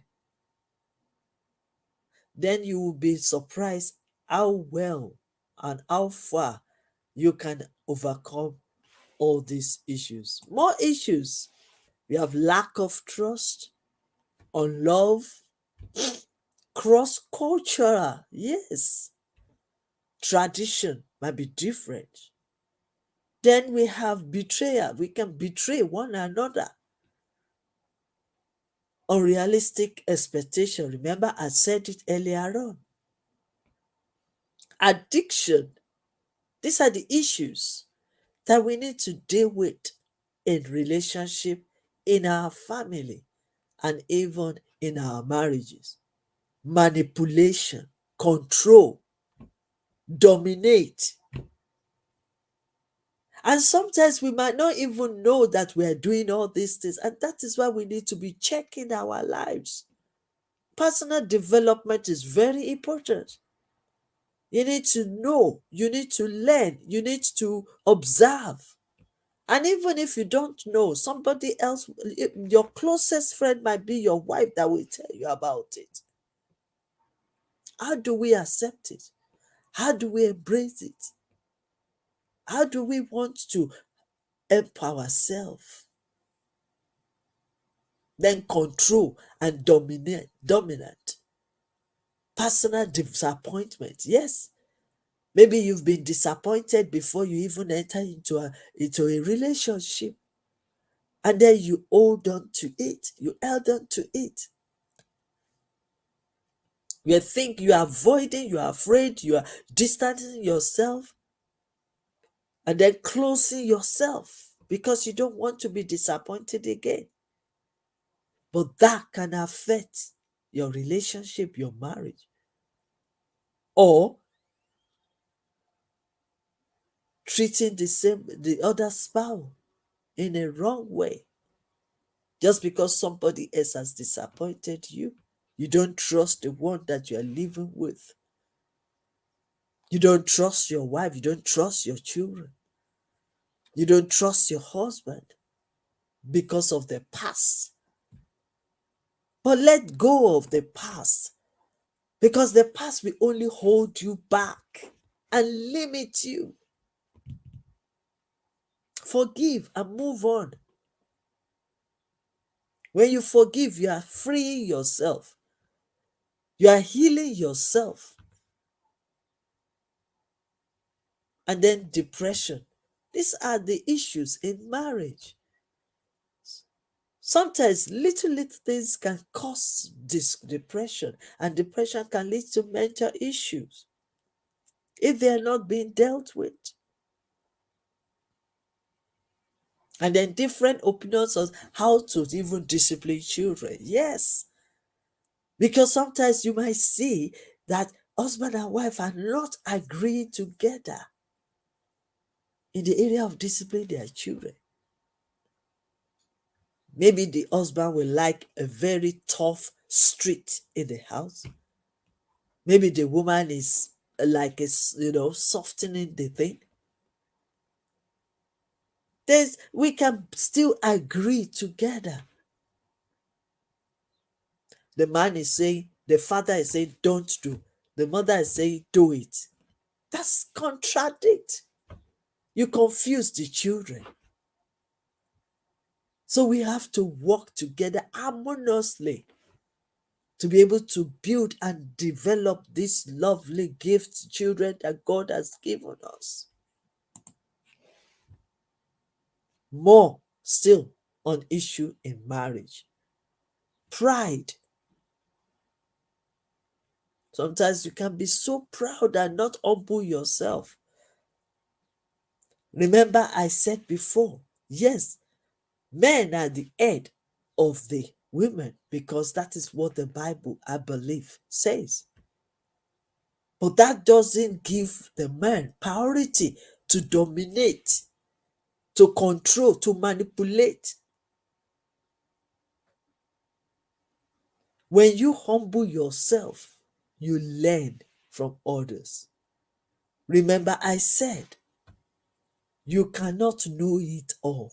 Then you will be surprised how well and how far you can overcome all these issues. More issues. We have lack of trust, unlove, cross cultural. Yes, tradition might be different. Then we have betrayal. We can betray one another. Unrealistic expectation. Remember, I said it earlier on. Addiction. These are the issues that we need to deal with in relationship, in our family, and even in our marriages. Manipulation, control, dominate. And sometimes we might not even know that we are doing all these things. And that is why we need to be checking our lives. Personal development is very important. You need to know, you need to learn, you need to observe. And even if you don't know, somebody else, your closest friend might be your wife that will tell you about it. How do we accept it? How do we embrace it? How do we want to empower ourselves? Then control and dominant. Personal disappointment. Yes, maybe you've been disappointed before you even enter into a relationship. And then you hold on to it. You held on to it. You think you are avoiding, you are afraid, you are distancing yourself, and then closing yourself because you don't want to be disappointed again. But that can affect your relationship, your marriage, or treating the other spouse in a wrong way just because somebody else has disappointed you. You don't trust the one that you are living with. You don't trust your wife. You don't trust your children. You don't trust your husband because of the past. But let go of the past because the past will only hold you back and limit you. Forgive and move on. When you forgive, you are freeing yourself. You are healing yourself. And then depression. These are the issues in marriage. Sometimes little things can cause this depression, and depression can lead to mental issues if they are not being dealt with. And then different opinions on how to even discipline children. Yes, because sometimes you might see that husband and wife are not agreeing together in the area of disciplining their children. Maybe the husband will like a very tough street in the house. Maybe the woman is like softening the thing. We can still agree together. The man is saying, the father is saying, don't do. The mother is saying, do it. That's contradict. You confuse the children. So we have to work together harmoniously to be able to build and develop these lovely gifts, children that God has given us. More still on issue in marriage. Pride. Sometimes you can be so proud and not humble yourself. Remember, I said before, yes, men are the head of the women because that is what the Bible, I believe, says. But that doesn't give the man priority to dominate, to control, to manipulate. When you humble yourself, you learn from others. Remember, I said, you cannot know it all.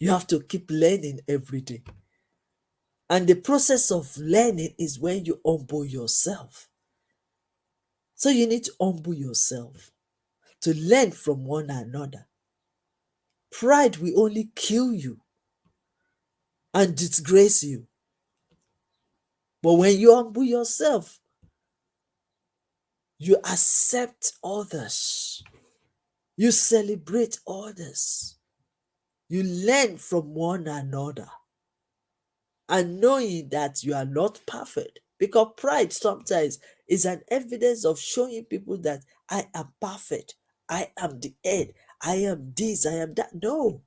You have to keep learning every day. And the process of learning is when you humble yourself. So you need to humble yourself to learn from one another. Pride will only kill you and disgrace you. But when you humble yourself, you accept others, you celebrate others, you learn from one another, and knowing that you are not perfect. Because pride sometimes is an evidence of showing people that I am perfect, I am the head, I am this, I am that. No,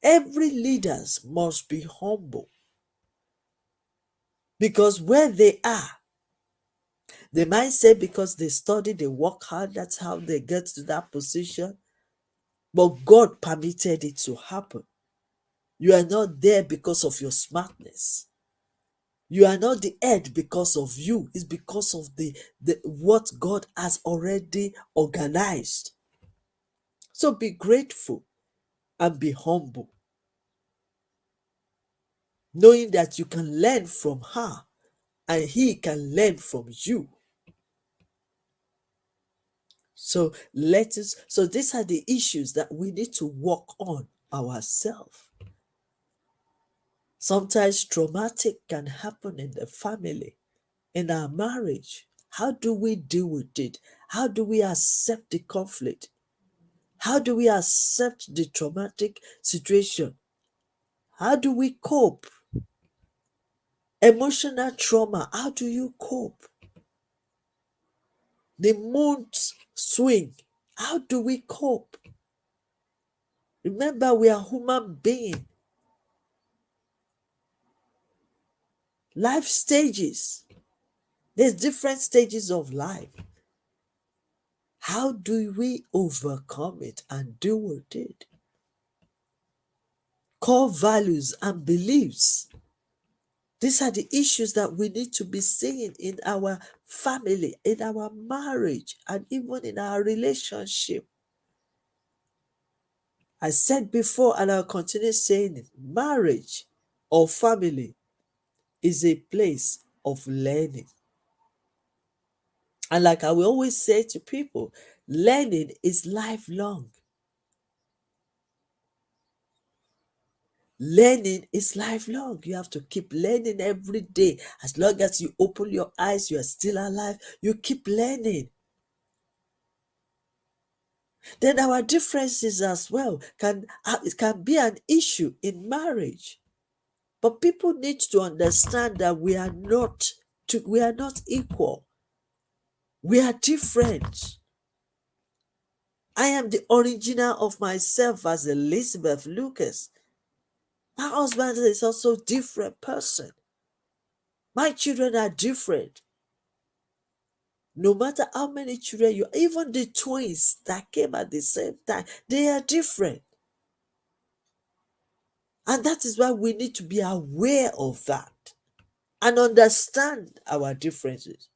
every leaders must be humble, because where they are, they might say because they study, they work hard, that's how they get to that position. But God permitted it to happen. You are not there because of your smartness. You are not the head because of you. It's because of the what God has already organized. So be grateful and be humble, knowing that you can learn from her and he can learn from you. So these are the issues that we need to work on ourselves. Sometimes traumatic can happen in the family, in our marriage. How do we deal with it? How do we accept the conflict? How do we accept the traumatic situation? How do we cope? Emotional trauma, how do you cope? The mood swing, how do we cope? Remember, we are human beings. Life stages. There's different stages of life. How do we overcome it and deal with it? Core values and beliefs. These are the issues that we need to be seeing in our family, in our marriage, and even in our relationship. I said before, and I'll continue saying it, marriage or family is a place of learning. And like I will always say to people, learning is lifelong. Learning is lifelong. You have to keep learning every day. As long as you open your eyes, you are still alive. You keep learning. Then our differences as well it can be an issue in marriage. But people need to understand that we are not equal. We are different. I am the original of myself as Elizabeth Lucas. My husband is also a different person. My children are different. No matter how many children you, even the twins that came at the same time, they are different. And that is why we need to be aware of that and understand our differences.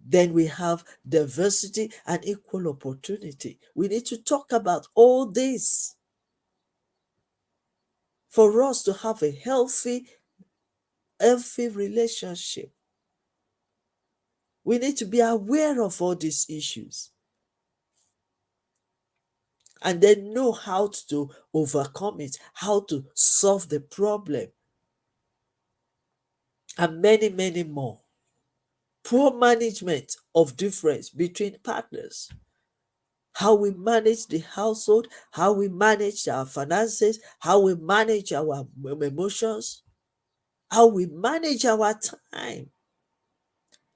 Then we have diversity and equal opportunity. We need to talk about all this for us to have a healthy relationship. We need to be aware of all these issues and then know how to overcome it, how to solve the problem, and many, many more. Poor management of difference between partners, how we manage the household, how we manage our finances, how we manage our emotions, how we manage our time.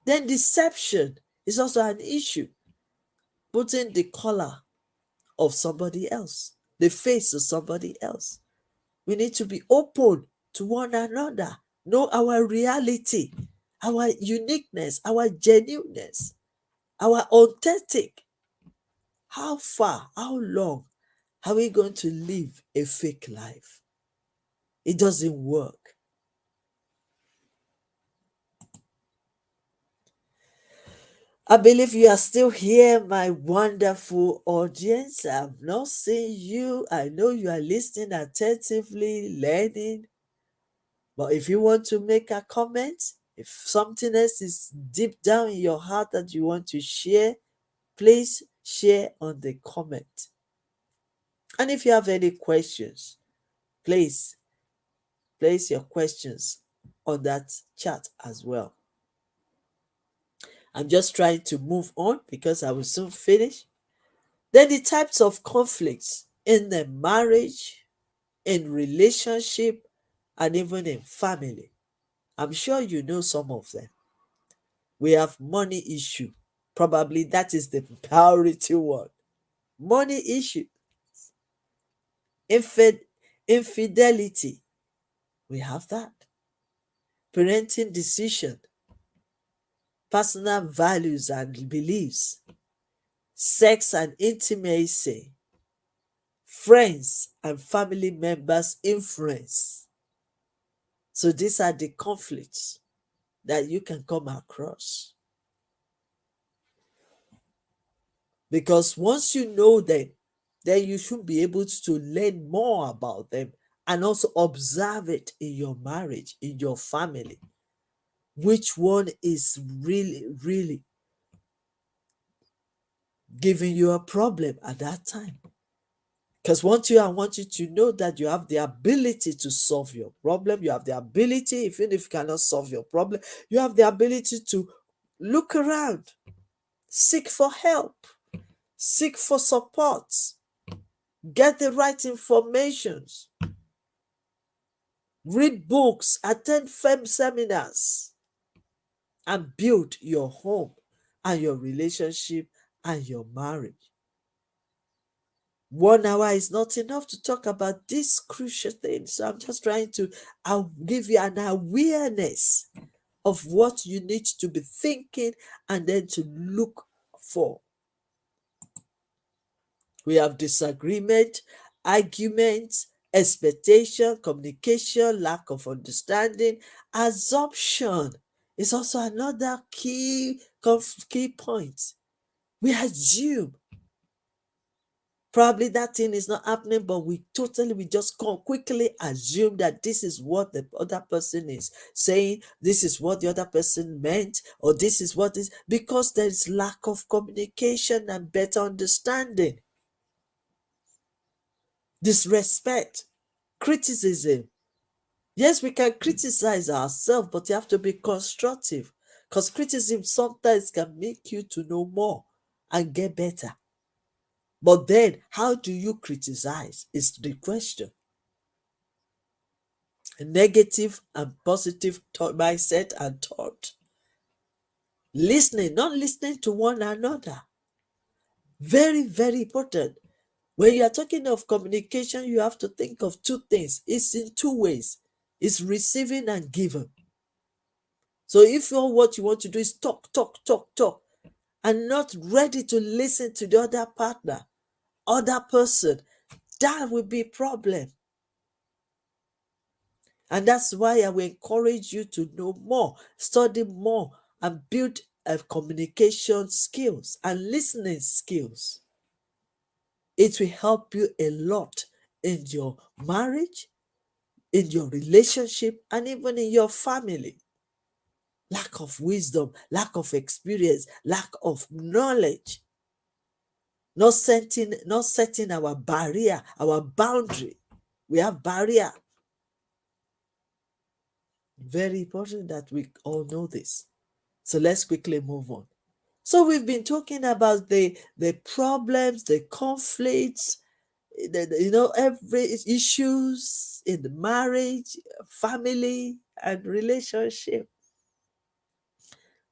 Then deception is also an issue, putting the color of somebody else, the face of somebody else. We need to be open to one another, know our reality, our uniqueness, our genuineness, our authentic. How far, how long are we going to live a fake life? It doesn't work. I believe you are still here, my wonderful audience. I've not seen you. I know you are listening attentively, learning. But if you want to make a comment, if something else is deep down in your heart that you want to share, please share on the comment. And if you have any questions, please place your questions on that chat as well. I'm just trying to move on because I will soon finish. Then the types of conflicts in the marriage, in relationship, and even in family. I'm sure you know some of them. We have money issue. Probably that is the priority one. Money issue, infid- infidelity. We have that. Parenting decision, personal values and beliefs, sex and intimacy, friends and family members' influence. So these are the conflicts that you can come across. Because once you know them, then you should be able to learn more about them and also observe it in your marriage, in your family. Which one is really, really giving you a problem at that time? Because I want you to know that you have the ability to solve your problem. You have the ability, even if you cannot solve your problem, you have the ability to look around, seek for help, seek for support, get the right information, read books, attend seminars, and build your home and your relationship and your marriage. 1 hour is not enough to talk about this crucial thing. So I'm just trying to I'll give you an awareness of what you need to be thinking and then to look for. We have disagreement, arguments, expectation, communication, lack of understanding, assumption is also another key point. We assume probably that thing is not happening, but we just quickly assume that this is what the other person is saying, this is what the other person meant, or this is what is, because there is lack of communication and better understanding. Disrespect, criticism. Yes, we can criticize ourselves, but you have to be constructive, because criticism sometimes can make you to know more and get better. But then, how do you criticize is the question. Negative and positive mindset and thought. Listening, not listening to one another. Very, very important. When you are talking of communication, you have to think of two things. It's in two ways. It's receiving and giving. So if what you want to do is talk, talk, talk, talk, and not ready to listen to the other partner, other person, that will be a problem. And that's why I will encourage you to know more, study more, and build communication skills and listening skills. It will help you a lot in your marriage, in your relationship, and even in your family. Lack of wisdom, lack of experience, lack of knowledge, not setting our barrier, our boundary. We have barrier. Very important that we all know this. So let's quickly move on. So we've been talking about the problems, the conflicts, every issues in the marriage, family, and relationship.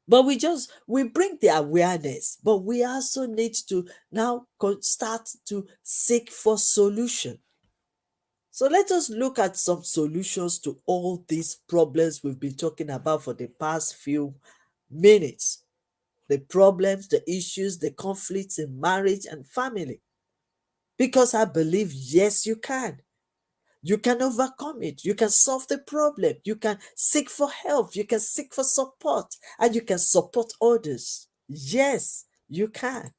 But we bring the awareness, but we also need to now start to seek for solution. So let us look at some solutions to all these problems we've been talking about for the past few minutes. The problems, the issues, the conflicts in marriage and family. Because I believe, yes, you can. You can overcome it. You can solve the problem. You can seek for help. You can seek for support. And you can support others. Yes, you can.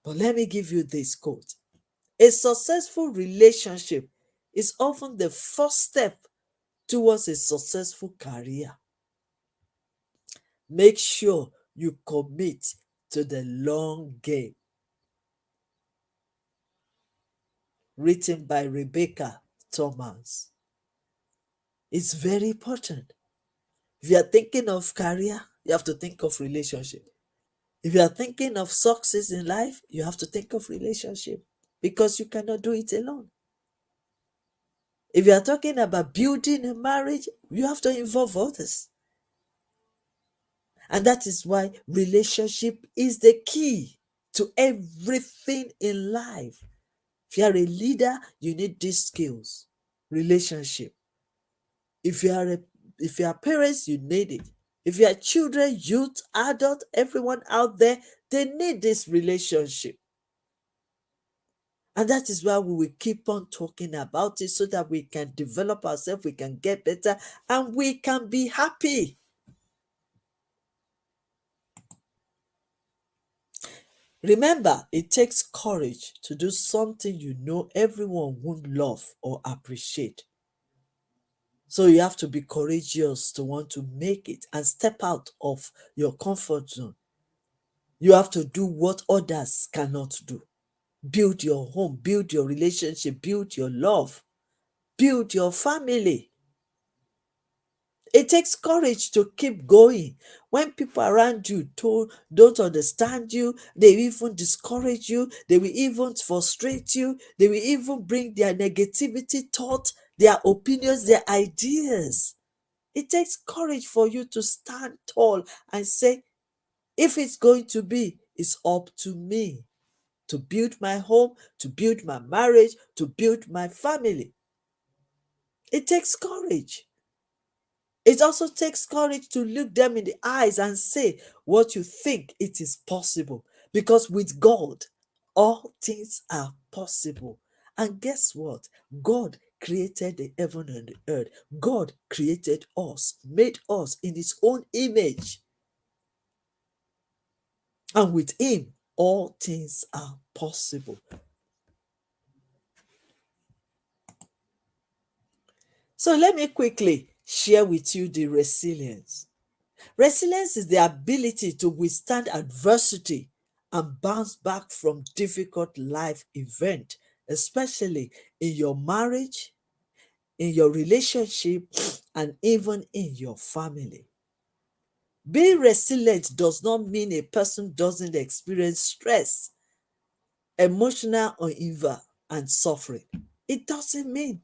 But let me give you this quote. A successful relationship is often the first step towards a successful career. Make sure you commit to the long game. Written by Rebecca Thomas. It's very important. If you are thinking of career, you have to think of relationship. If you are thinking of success in life, you have to think of relationship because you cannot do it alone. If you are talking about building a marriage, you have to involve others. And that is why relationship is the key to everything in life. If you are a leader, you need these skills. Relationship. If you are a if you are parents, you need it. If you are children, youth, adult, everyone out there, they need this relationship. And that is why we will keep on talking about it so that we can develop ourselves, we can get better, and we can be happy. Remember, it takes courage to do something you know everyone won't love or appreciate. So you have to be courageous to want to make it and step out of your comfort zone. You have to do what others cannot do. Build your home, build your relationship, build your love, build your family. It takes courage to keep going. When people around you don't understand you, they will even discourage you, they will even frustrate you, they will even bring their negativity thought, their opinions, their ideas. It takes courage for you to stand tall and say, if it's going to be, it's up to me to build my home, to build my marriage, to build my family. It takes courage. It also takes courage to look them in the eyes and say what you think it is possible. Because with God, all things are possible. And guess what? God created the heaven and the earth. God created us, made us in his own image. And with him, all things are possible. So let me quickly share with you the resilience. Resilience is the ability to withstand adversity and bounce back from difficult life event, especially in your marriage, in your relationship, and even in your family. Being resilient does not mean a person doesn't experience stress, emotional uneven, and suffering. It doesn't mean.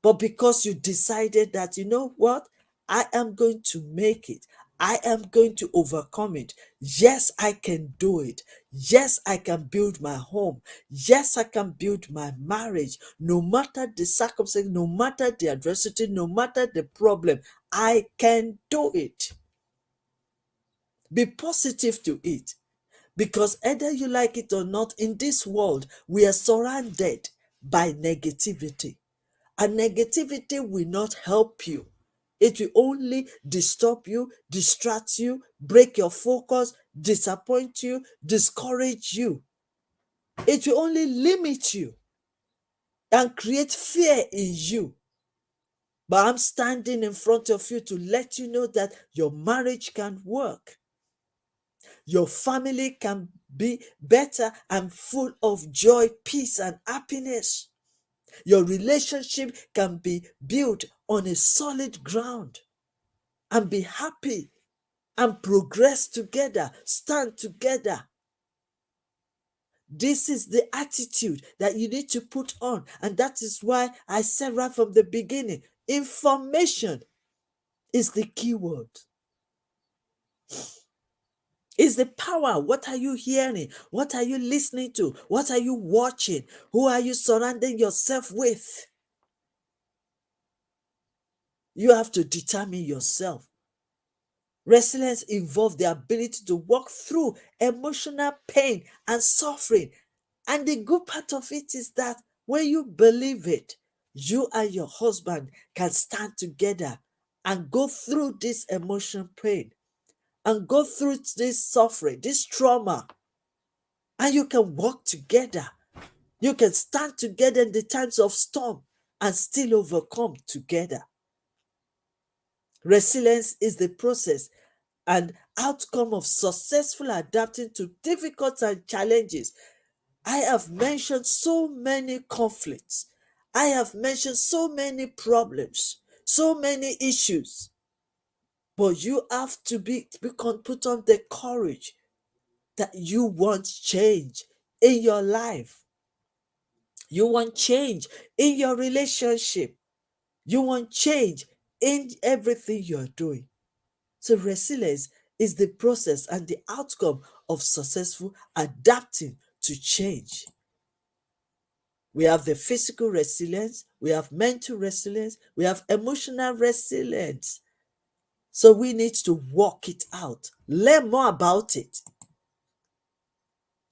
But because you decided that, you know what, I am going to make it, I am going to overcome it. Yes, I can do it. Yes, I can build my home. Yes, I can build my marriage. No matter the circumstance, no matter the adversity, no matter the problem, I can do it. Be positive to it. Because either you like it or not, in this world, we are surrounded by negativity. And negativity will not help you. It will only disturb you, distract you, break your focus, disappoint you, discourage you. It will only limit you and create fear in you. But I'm standing in front of you to let you know that your marriage can work. Your family can be better and full of joy, peace, and happiness. Your relationship can be built on a solid ground and be happy and progress together, stand together. This is the attitude that you need to put on. And that is why I said right from the beginning, information is the key word. Is the power. What are you hearing? What are you listening to? What are you watching? Who are you surrounding yourself with? You have to determine yourself. Resilience involves the ability to walk through emotional pain and suffering. And the good part of it is that when you believe it, you and your husband can stand together and go through this emotional pain and go through this suffering, this trauma, and you can walk together. You can stand together in the times of storm and still overcome together. Resilience is the process and outcome of successful adapting to difficult and challenges. I have mentioned so many conflicts. I have mentioned so many problems. so many issues. But you have to put on the courage that you want change in your life. You want change in your relationship. You want change in everything you're doing. So resilience is the process and the outcome of successful adapting to change. We have the physical resilience, we have mental resilience, we have emotional resilience. So we need to work it out, learn more about it.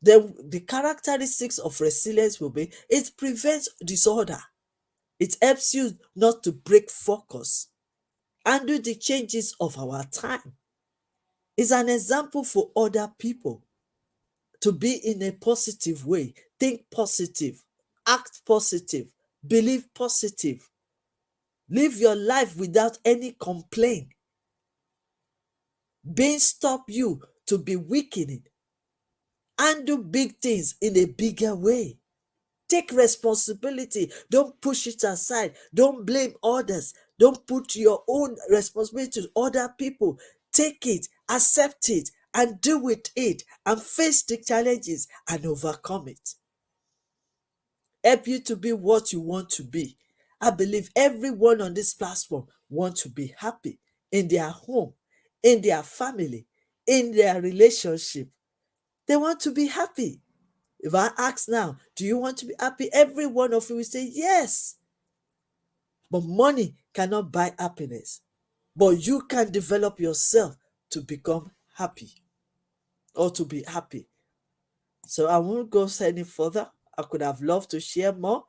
Then the characteristics of resilience will be it prevents disorder, it helps you not to break focus, handle the changes of our time. It's an example for other people to be in a positive way, think positive, act positive, believe positive, live your life without any complaint. Being stop you to be weakening, handle big things in a bigger way. Take responsibility. Don't push it aside. Don't blame others. Don't put your own responsibility to other people. Take it, accept it, and deal with it, and face the challenges and overcome it. Help you to be what you want to be. I believe everyone on this platform wants to be happy in their home, in their family, in their relationship. They want to be happy. If I ask now, do you want to be happy? Every one of you will say yes. But money cannot buy happiness. But you can develop yourself to become happy or to be happy. So I won't go any further. I could have loved to share more.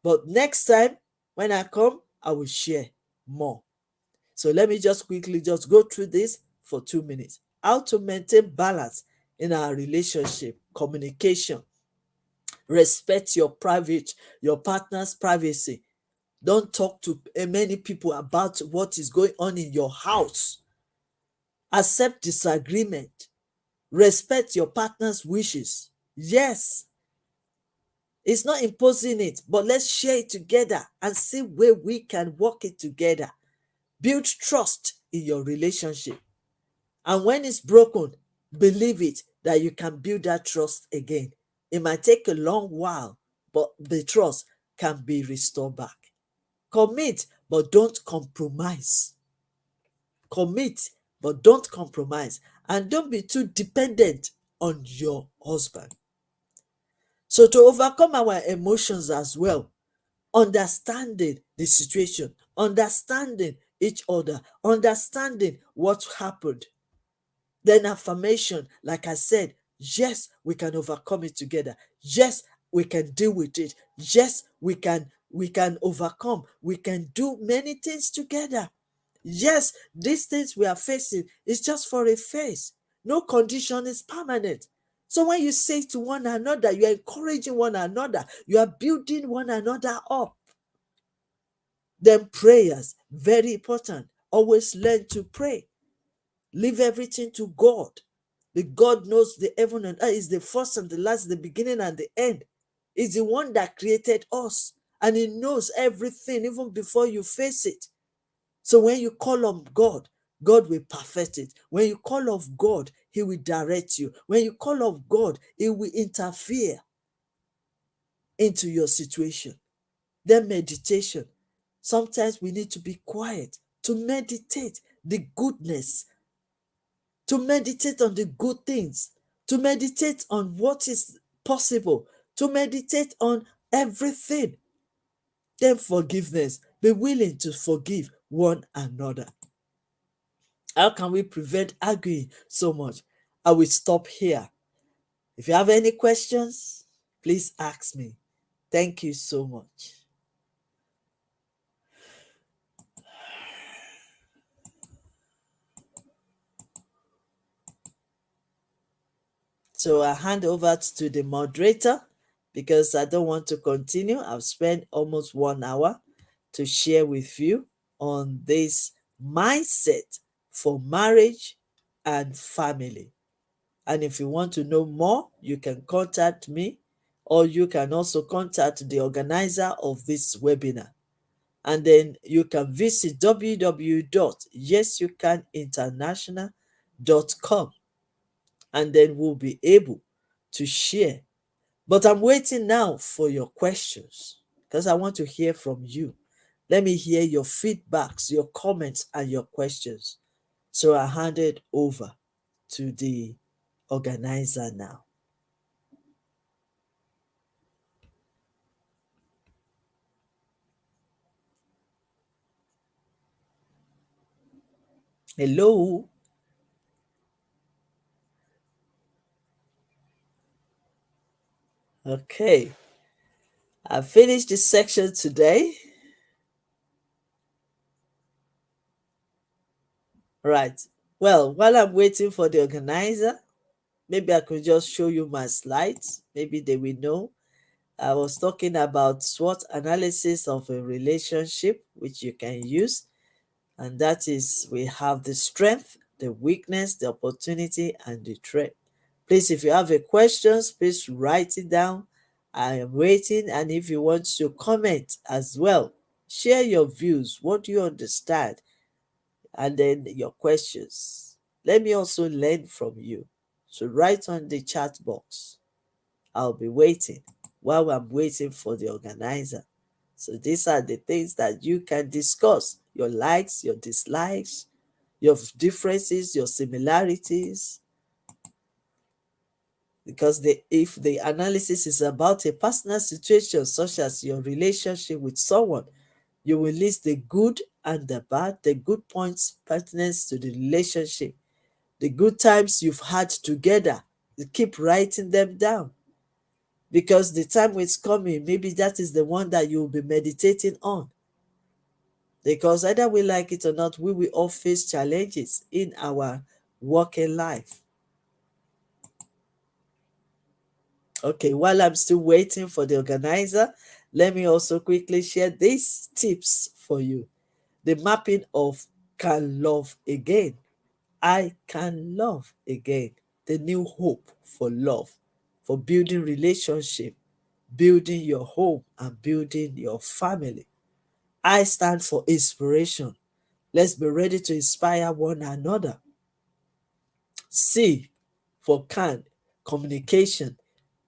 But next time when I come, I will share more. So let me just quickly just go through this for 2 minutes. How to maintain balance in our relationship, communication. Respect your partner's privacy. Don't talk to many people about what is going on in your house. Accept disagreement. Respect your partner's wishes. Yes, it's not imposing it, but let's share it together and see where we can work it together. Build trust in your relationship. And when it's broken, believe it that you can build that trust again. It might take a long while, but the trust can be restored back. Commit, but don't compromise. Commit, but don't compromise. And don't be too dependent on your husband. So, to overcome our emotions as well, understanding the situation, understanding each other, understanding what happened. Then affirmation, like I said, yes, we can overcome it together. Yes, we can deal with it. Yes, we can overcome. We can do many things together. Yes, these things we are facing is just for a phase. No condition is permanent. So when you say to one another, you are encouraging one another, you are building one another up. Then prayers, very important. Always learn to pray. Leave everything to God. The God knows the heaven and earth, is the first and the last, the beginning and the end. Is the one that created us, and He knows everything even before you face it. So when you call on God, God will perfect it. When you call on God, He will direct you. When you call on God, He will interfere into your situation. Then meditation. Sometimes we need to be quiet to meditate the goodness, to meditate on the good things, to meditate on what is possible, to meditate on everything. Then forgiveness. Be willing to forgive one another. How can we prevent arguing so much? I will stop here. If you have any questions, please ask me. Thank you so much. So I hand over to the moderator because I don't want to continue. I've spent almost 1 hour to share with you on this mindset for marriage and family. And if you want to know more, you can contact me, or you can also contact the organizer of this webinar. And then you can visit www.yesyoucaninternational.com, and then we'll be able to share. But I'm waiting now for your questions because I want to hear from you. Let me hear your feedbacks, your comments, and your questions. So I hand it over to the organizer now. Hello. Okay, I finished this section today. Right. Well, while I'm waiting for the organizer, maybe I could just show you my slides. Maybe they will know. I was talking about SWOT analysis of a relationship, which you can use. And that is, we have the strength, the weakness, the opportunity, and the threat. Please, if you have a questions, please write it down. I am waiting. And if you want to comment as well, share your views. What do you understand? And then your questions. Let me also learn from you. So write on the chat box. I'll be waiting while I'm waiting for the organizer. So these are the things that you can discuss: your likes, your dislikes, your differences, your similarities. Because if the analysis is about a personal situation, such as your relationship with someone, you will list the good and the bad, the good points pertinent to the relationship, the good times you've had together. You keep writing them down, because the time is coming, maybe that is the one that you'll be meditating on. Because either we like it or not, we will all face challenges in our working life. Okay, while I'm still waiting for the organizer, let me also quickly share these tips for you. The mapping of can love again. I can love again. The new hope for love, for building relationship, building your home, and building your family. I stand for inspiration. Let's be ready to inspire one another. C for can, communication.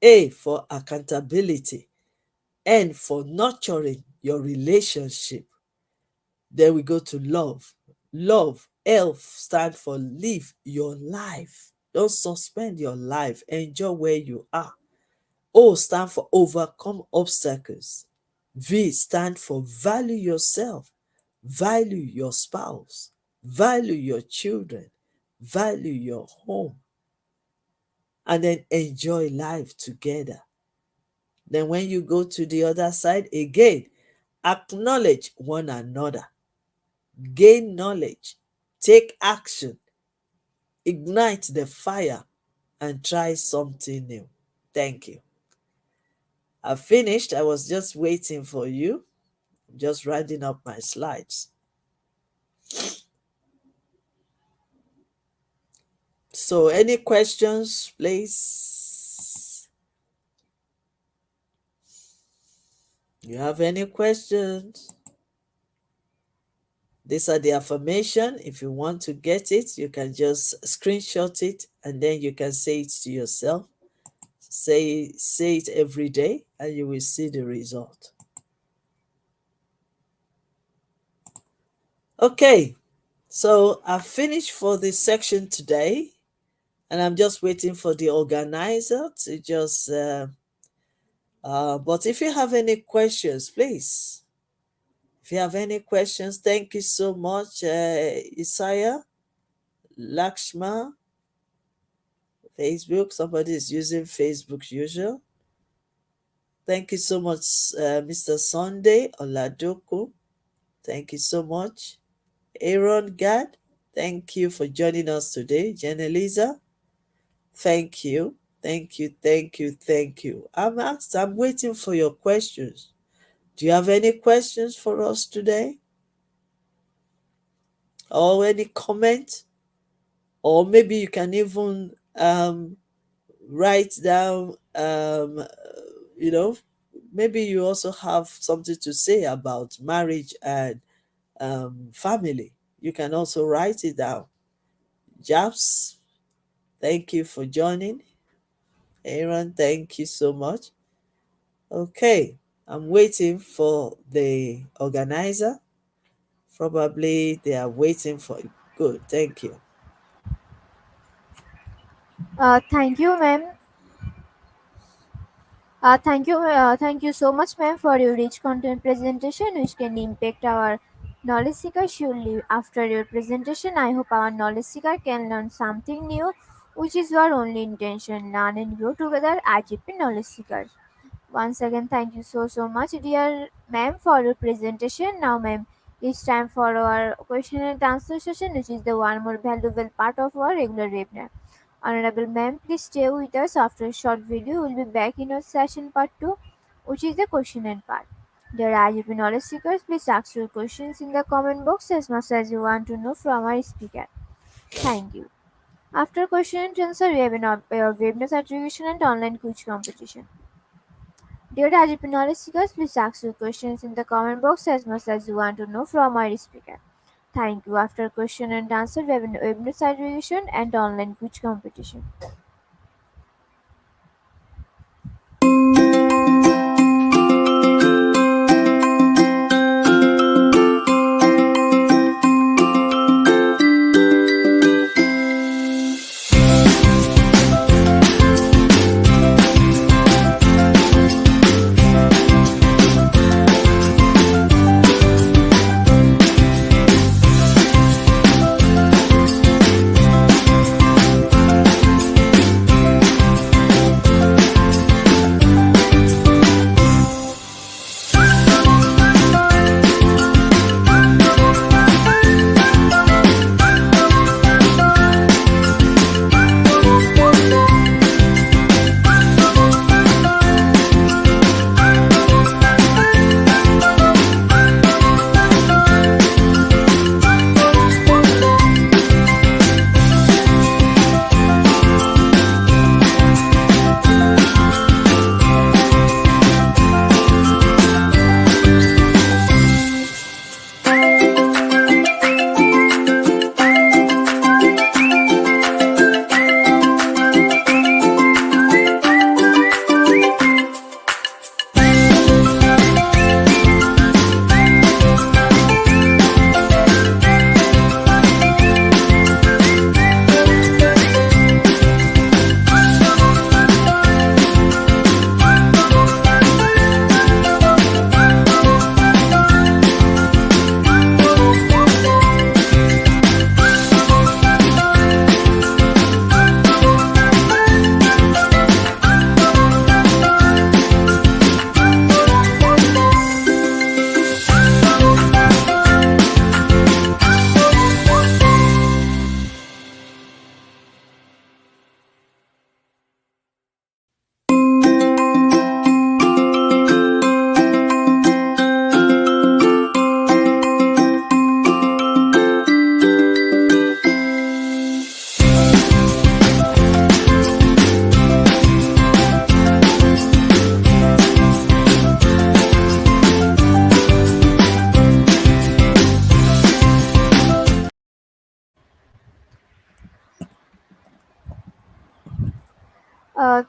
A for accountability. N for nurturing your relationship. Then we go to love. Love, L stand for live your life. Don't suspend your life. Enjoy where you are. O stand for overcome obstacles. V stand for value yourself. Value your spouse. Value your children. Value your home. And then enjoy life together. Then when you go to the other side again, acknowledge one another. Gain knowledge. Take action. Ignite the fire and try something new. Thank you. I finished. I was just waiting for you. Just writing up my slides. So, any questions, please? You have any questions? These are the affirmation. If you want to get it, you can just screenshot it and then you can say it to yourself. Say it every day and you will see the result. Okay, so I've finished for this section today, and I'm just waiting for the organizer to just but if you have any questions, please. If you have any questions, thank you so much, Isaiah, Lakshma, Facebook. Somebody is using Facebook usual. Thank you so much, Mr. Sunday Oladoku. Thank you so much. Aaron Gad, thank you for joining us today. Jenelisa, thank you. Thank you, thank you, thank you. I'm waiting for your questions. Do you have any questions for us today? Or any comment? Or maybe you can even write down, you know, maybe you also have something to say about marriage and family. You can also write it down. Japs, thank you for joining. Aaron, thank you so much. Okay, I'm waiting for the organizer. Probably they are waiting for it. Good, thank you. Thank you, ma'am. Thank you so much, ma'am, for your rich content presentation, which can impact our knowledge seeker surely. After your presentation, I hope our knowledge seeker can learn something new, which is our only intention. Learn and grow together, IGP knowledge seekers. Once again, thank you so much, dear ma'am, for your presentation. Now, ma'am, it's time for our question and answer session, which is the one more valuable part of our regular webinar. Honorable ma'am, please stay with us. After a short video, we'll be back in our session part 2, which is the question and part. Dear IGP knowledge seekers, please ask your questions in the comment box as much as you want to know from our speaker. Thank you. After question and answer, we have webinar certification and online quiz competition. Dear IGP knowledge seekers, please ask your questions in the comment box as much as you want to know from our speaker. Thank you. After question and answer, we have webinar certification and online quiz competition.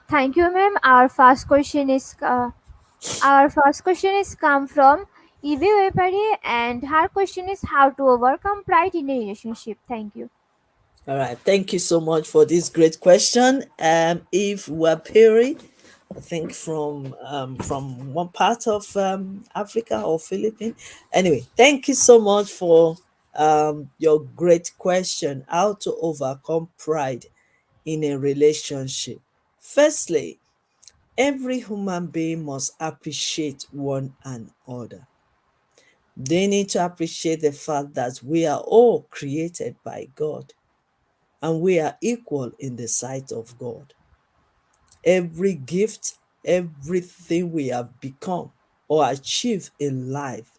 Thank you, ma'am. Our first question is come from Y.Y.C.I, and her question is how to overcome pride in a relationship. Thank you. All right, thank you so much for this great question. If we're Perry, I think from one part of Africa or Philippines. Anyway, thank you so much for your great question. How to overcome pride in a relationship. Firstly, every human being must appreciate one another. They need to appreciate the fact that we are all created by God and we are equal in the sight of God. Every gift, everything we have become or achieved in life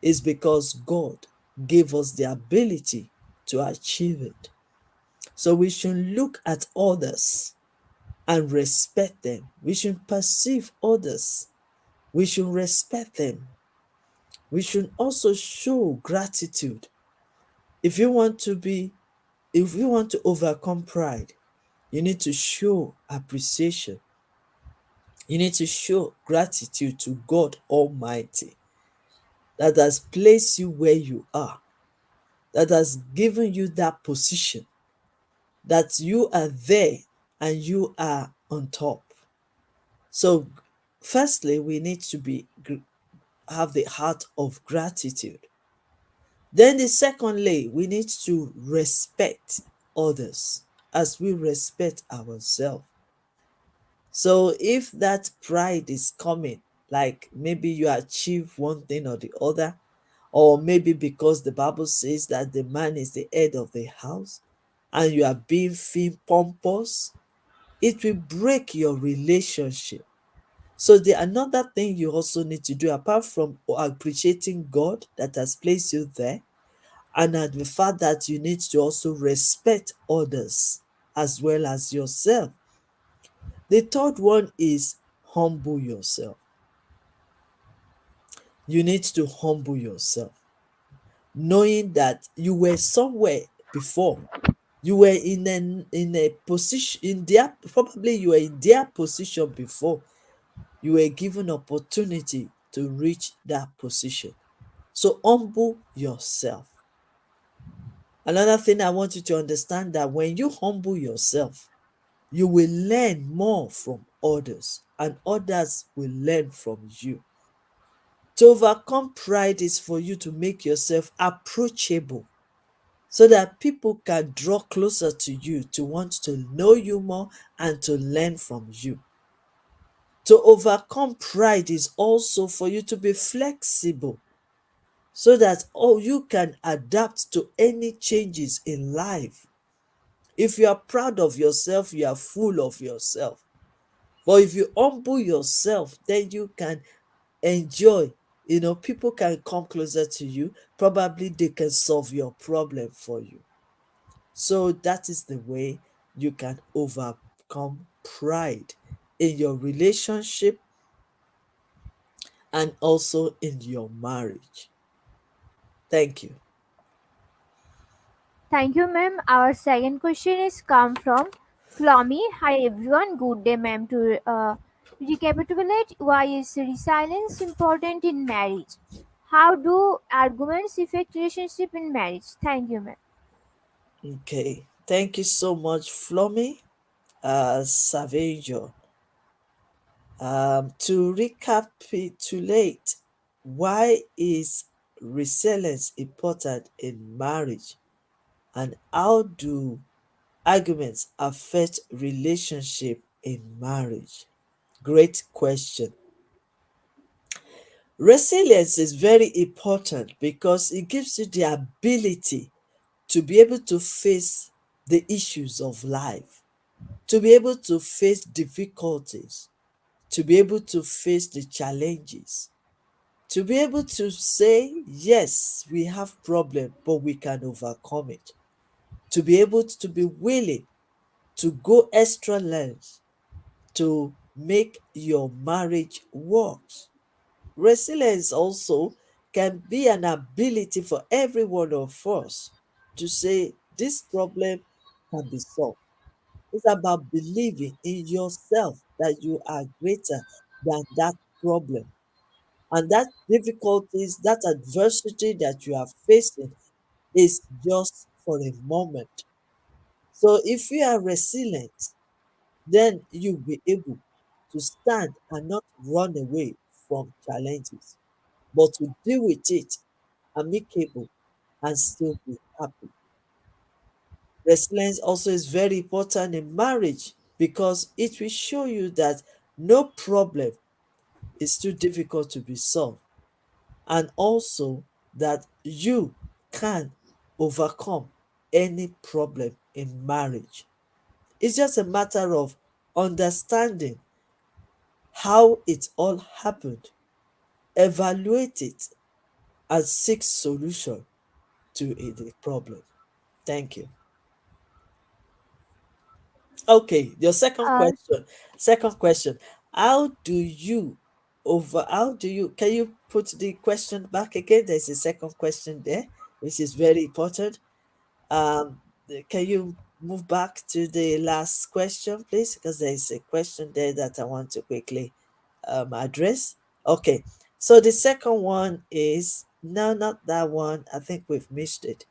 is because God gave us the ability to achieve it. So we should look at others and respect them. We should perceive others We should respect them. We should also show gratitude. If you want to be, if you want to overcome pride, you need to show appreciation. You need to show gratitude to God Almighty that has placed you where you are, that has given you that position, that you are there and you are on top. So, firstly, we need to have the heart of gratitude. Then, secondly, we need to respect others as we respect ourselves. So, if that pride is coming, like maybe you achieve one thing or the other, or maybe because the Bible says that the man is the head of the house and you are being feel pompous, it will break your relationship. So the another thing you also need to do, apart from appreciating God that has placed you there, and the fact that you need to also respect others as well as yourself. The third one is humble yourself. You need to humble yourself, knowing that you were somewhere before. You were in a position in their, probably you were in their position before. You were given opportunity to reach that position. So humble yourself. Another thing I want you to understand, that when you humble yourself, you will learn more from others and others will learn from you. To overcome pride is for you to make yourself approachable so that people can draw closer to you, to want to know you more and to learn from you. To overcome pride is also for you to be flexible so that you can adapt to any changes in life. If you are proud of yourself, you are full of yourself. But if you humble yourself, then you can enjoy. People can come closer to you. Probably they can solve your problem for you. So that is the way you can overcome pride in your relationship and also in your marriage. Thank you. Thank you, ma'am. Our second question is come from Flomi. Hi, everyone. Good day, ma'am. To recapitulate, why is resilience important in marriage? How do arguments affect relationship in marriage? Thank you, ma'am. Okay. Thank you so much, Flomi Savager. To recapitulate, why is resilience important in marriage and how do arguments affect relationship in marriage? Great question. Resilience is very important because it gives you the ability to be able to face the issues of life, to be able to face difficulties, to be able to face the challenges, to be able to say, yes, we have problem, but we can overcome it. To be able to be willing to go extra lengths to make your marriage work. Resilience also can be an ability for every one of us to say, this problem can be solved. It's about believing in yourself that you are greater than that problem. And that difficulties, that adversity that you are facing is just for a moment. So if you are resilient, then you'll be able to stand and not run away from challenges, but to deal with it amicable and still be happy. Resilience also is very important in marriage because it will show you that no problem is too difficult to be solved, and also that you can overcome any problem in marriage. It's just a matter of understanding how it all happened, evaluate it, and seek solution to the problem. Thank you. Okay, your second Uh, question. Second question. How do you over how do you can you put the question back again? There's a second question there, which is very important. Can you move back to the last question, please? Because there is a question there that I want to quickly address. Okay, so the second one is no, not that one. I think we've missed it.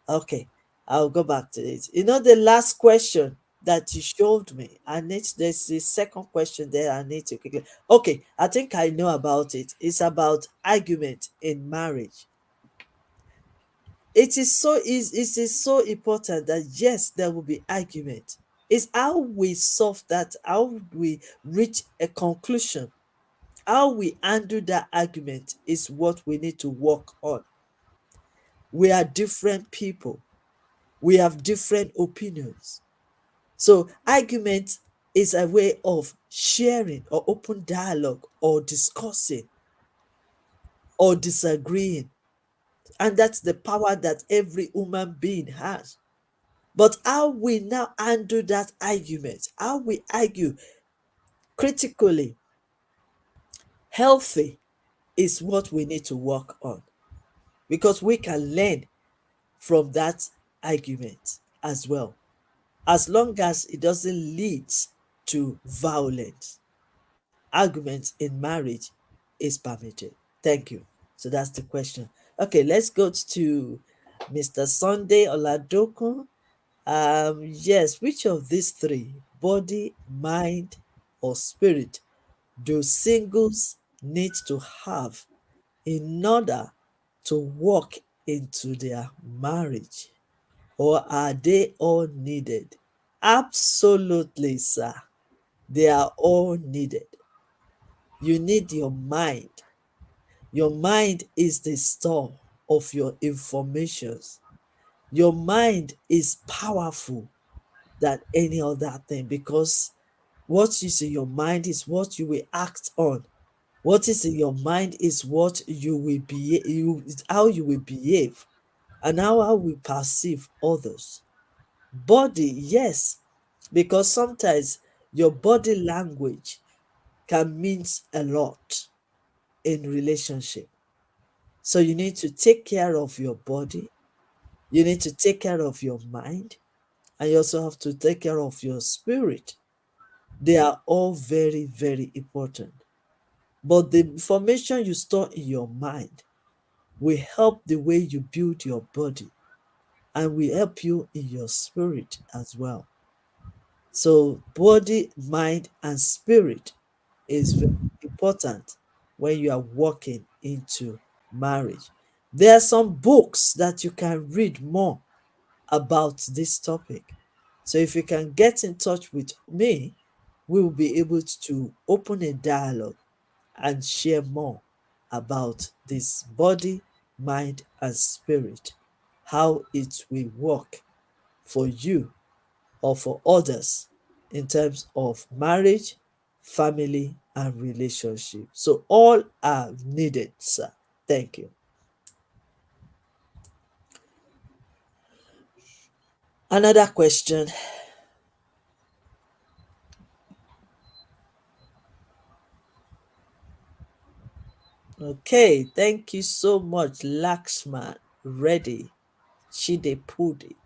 Okay, I'll go back to it. You know, the last question that you showed me, there's the second question there. I need to quickly. Okay, I think I know about it. It's about argument in marriage. It is so important that yes, there will be argument. It's how we solve that, how we reach a conclusion, how we handle that argument is what we need to work on. We are different people, we have different opinions. So argument is a way of sharing or open dialogue or discussing or disagreeing. And that's the power that every human being has. But how we now handle that argument, how we argue critically, healthy, is what we need to work on, because we can learn from that argument as well, as long as it doesn't lead to violence. Argument in marriage is permitted. Thank you. So that's the question. Okay, let's go to Mr. Sunday Oladokun. Yes, which of these three, body, mind, or spirit, do singles need to have in order to walk into their marriage? Or are they all needed? Absolutely, sir. They are all needed. You need your mind. Your mind is the store of your informations. Your mind is powerful than any other thing, because what is in your mind is what you will act on. What is in your mind is what you will be, how you will behave, and how I will perceive others. Body, yes, because sometimes your body language can mean a lot in relationship. So you need to take care of your body, you need to take care of your mind, and you also have to take care of your spirit. They are all very, very important. But the information you store in your mind will help the way you build your body and will help you in your spirit as well. So, body, mind, and spirit is very important when you are walking into marriage. There are some books that you can read more about this topic. So, if you can get in touch with me, we will be able to open a dialogue and share more about this body, mind, and spirit, how it will work for you or for others in terms of marriage, family, and relationship. So, all are needed, sir. Thank you. Another question. Okay, thank you so much, Lakshman Reddy Chidepudi.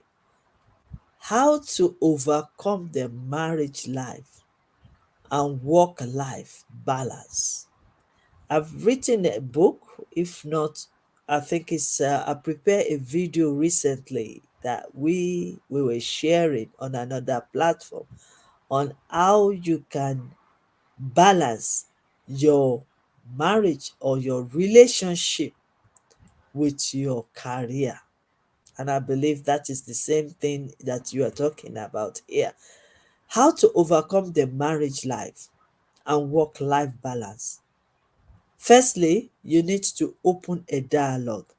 How to overcome the marriage life and work life balance. I've written a book. If not, I think I prepared a video recently that we were sharing on another platform on how you can balance your marriage or your relationship with your career. And I believe that is the same thing that you are talking about here. How to overcome the marriage life and work life balance. Firstly, you need to open a dialogue.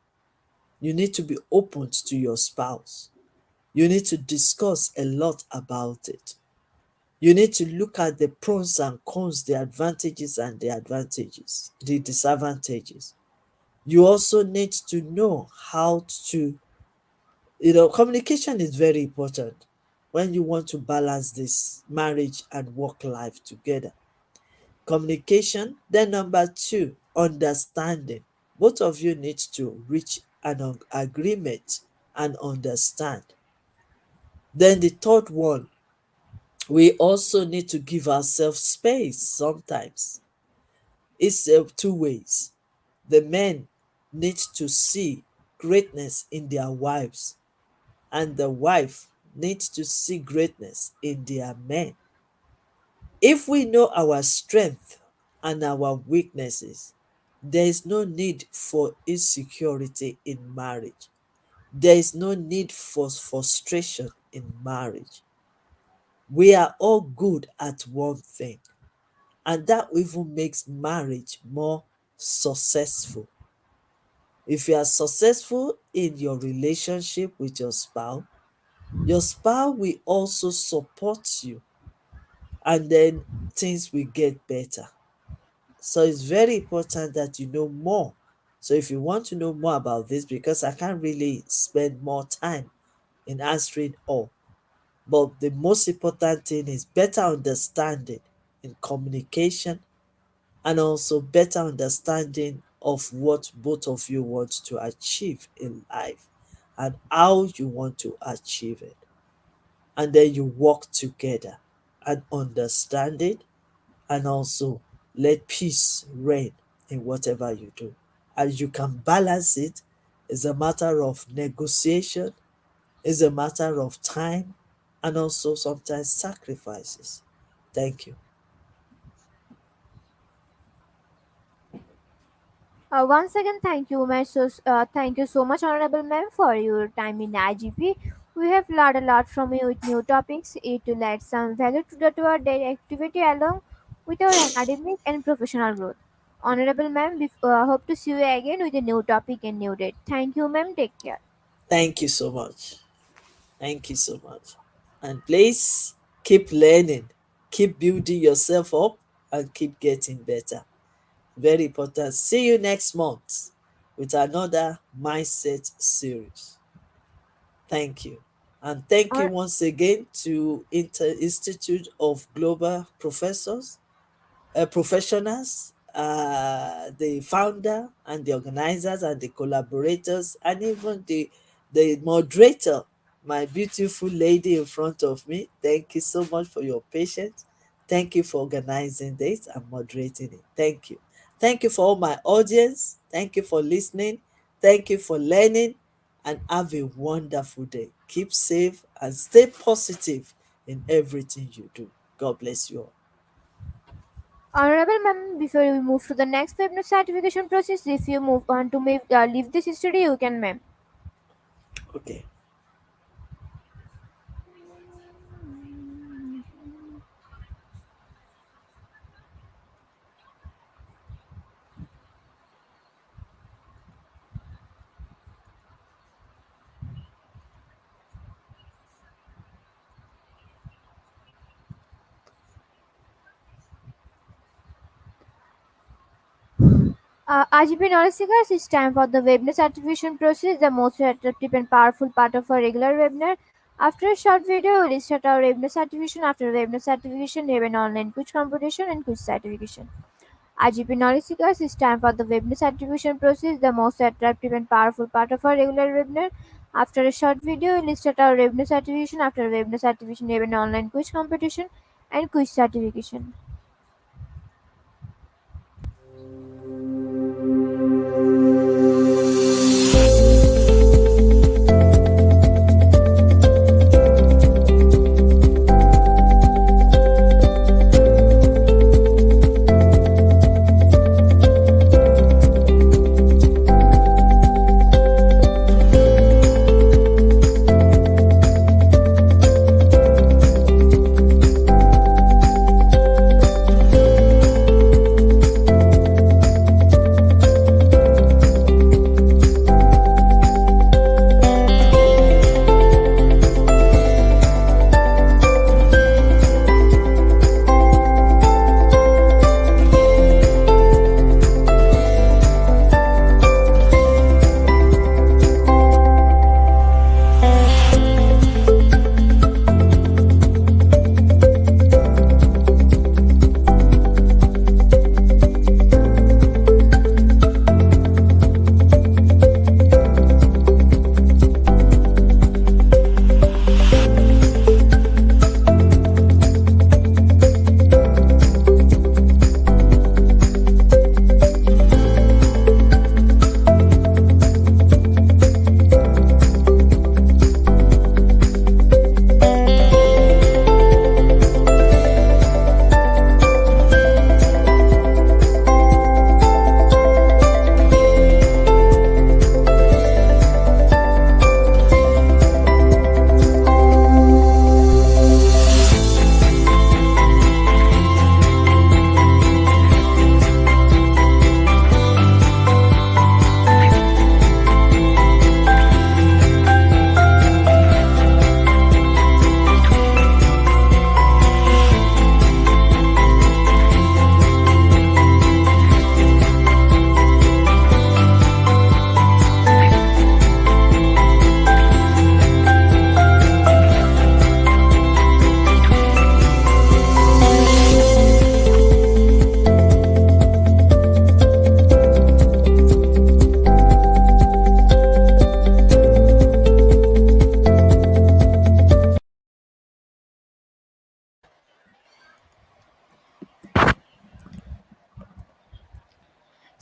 You need to be open to your spouse. You need to discuss a lot about it. You need to look at the pros and cons, the advantages and the disadvantages. You also need to know how to, communication is very important when you want to balance this marriage and work life together. Communication. Then number two, understanding. Both of you need to reach an agreement and understand. Then the third one, we also need to give ourselves space sometimes. It's two ways. The men need to see greatness in their wives, and the wife needs to see greatness in their men. If we know our strength and our weaknesses, there is no need for insecurity in marriage. There is no need for frustration in marriage. We are all good at one thing, and that even makes marriage more successful. If you are successful in your relationship with your spouse will also support you, and then things will get better. So it's very important that you know more. So if you want to know more about this, because I can't really spend more time in answering all, but the most important thing is better understanding in communication, and also better understanding of what both of you want to achieve in life and how you want to achieve it. And then you work together and understand it, and also let peace reign in whatever you do. And you can balance it. It's a matter of negotiation, it's a matter of time, and also sometimes sacrifices. Thank you. Once again, thank you so much, Honorable Ma'am, for your time in IGP. We have learned a lot from you with new topics. It will add some value to our daily activity along with our academic and professional growth. Honorable Ma'am, hope to see you again with a new topic and new date. Thank you, Ma'am. Take care. Thank you so much. Thank you so much. And please keep learning, keep building yourself up, and keep getting better. Very important. See you next month with another mindset series. Thank you. And thank you Hon- once again to Institute of Global Professionals, the founder and the organizers and the collaborators, and even the moderator, my beautiful lady in front of me. Thank you so much for your patience. Thank you for organizing this and moderating it. Thank you. Thank you for all my audience. Thank you for listening. Thank you for learning, and have a wonderful day. Keep safe and stay positive in everything you do. God bless you all. Honorable Ma'am, before we move to the next webinar certification process, if you move on to leave this study, you can, ma'am. Okay. RGP knowledge seekers, it's time for the webinar certification process, the most attractive and powerful part of our regular webinar. After a short video, we'll start our webinar certification. After webinar certification, we have an online quiz competition and quiz certification. RGP knowledge seekers, it's time for the webinar certification process, the most attractive and powerful part of our regular webinar. After a short video, we'll start our webinar certification. After webinar certification, we have an online quiz competition and quiz certification.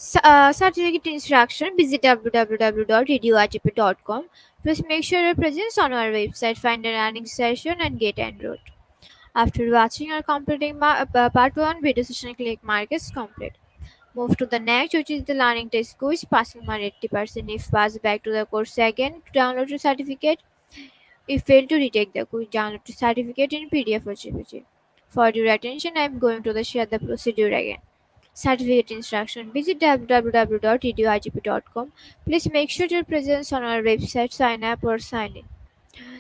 Certificate instruction, visit www.radioigp.com. Please make sure your presence on our website, find a learning session, and get enrolled. After watching or completing part 1 video session, click Mark as complete. Move to the next, which is the learning test quiz, passing mark 80%. If pass, back to the course again to download your certificate. If fail to retake the quiz, download the certificate in PDF or JPG. For your attention, I am going to share the procedure again. Certificate instruction. Visit www.radioigp.com. Please make sure your presence on our website, sign up or sign in.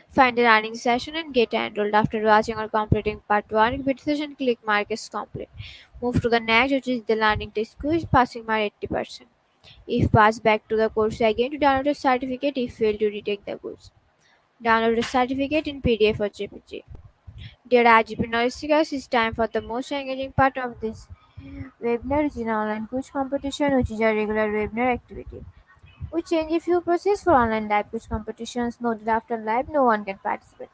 Find a learning session and get enrolled. After watching or completing part 1 repeat session, click Mark as complete. Move to the next, which is the learning test quiz, passing mark 80%. If pass, back to the course again to download a certificate. If fail to retake the quiz, download the certificate in PDF or JPG. Dear IGP Knowledge, it's time for the most engaging part of this webinar, is an online quiz competition, which is a regular webinar activity. We change a few process for online live quiz competitions. Noted after live, no one can participate.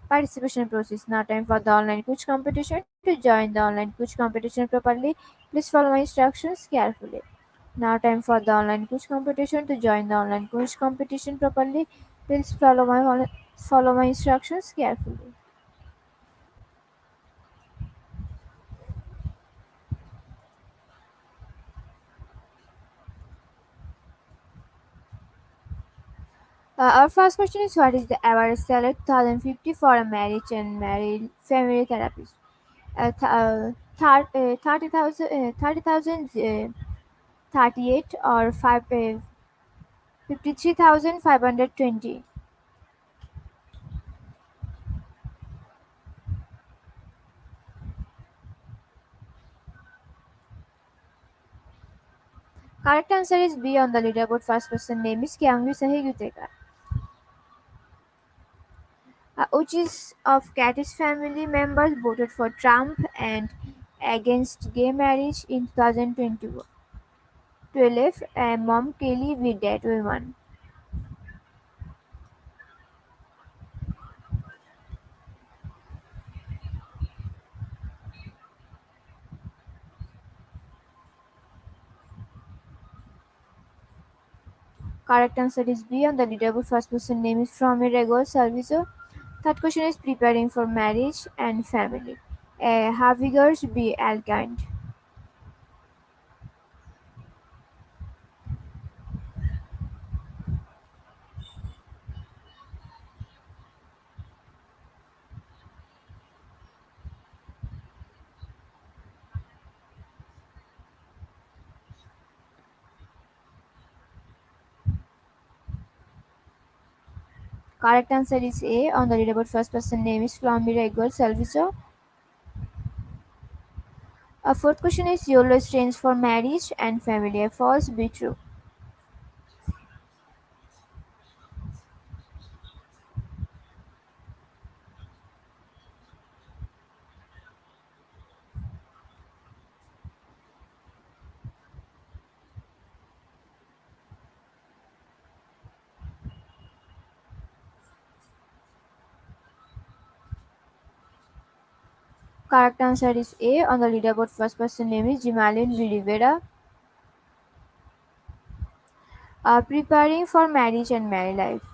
Participation process. Now time for the online quiz competition. To join the online quiz competition properly, please follow my instructions carefully. Now time for the online quiz competition. To join the online quiz competition properly, please follow my instructions carefully. Our first question is, what is the average salary 2050 for a marriage and married family therapist? 30,000, 38 or 53,520. Correct answer is B on the leaderboard. First person name is Kyangvi Sahigutekar. Which is of Katy's family members voted for Trump and against gay marriage in 2012? Mom Kelly with that woman. Correct answer is B on the leaderboard. First person name is from a regular Salviso. Third question is preparing for marriage and family. Havigars be Alkind. Correct answer is A on the leaderboard. First person name is Flomir Egor Salviso. Fourth question is YOLO stands for marriage and family. False, be true. Correct answer is A on the leaderboard. First person name is Jimalin V. Rivera. Preparing for marriage and married life.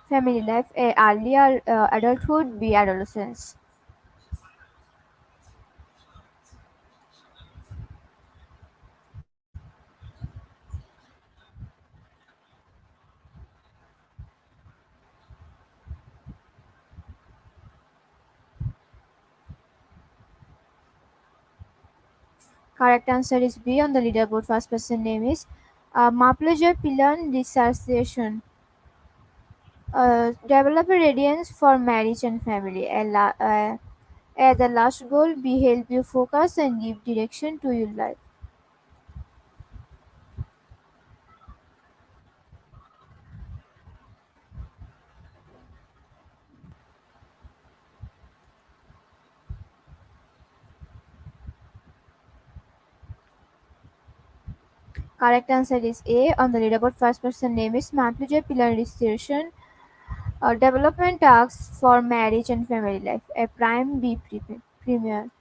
Family life. A. Earlier adulthood. B. Adolescence. Correct answer is B on the leaderboard. First person name is Maplejoy Pilan Dissociation. Develop a radiance for marriage and family. The last goal be help you focus and give direction to your life. Correct answer is A on the leaderboard. First person name is Maplejoy Pilan Dissociation. Development tasks for marriage and family life. A prime B premier.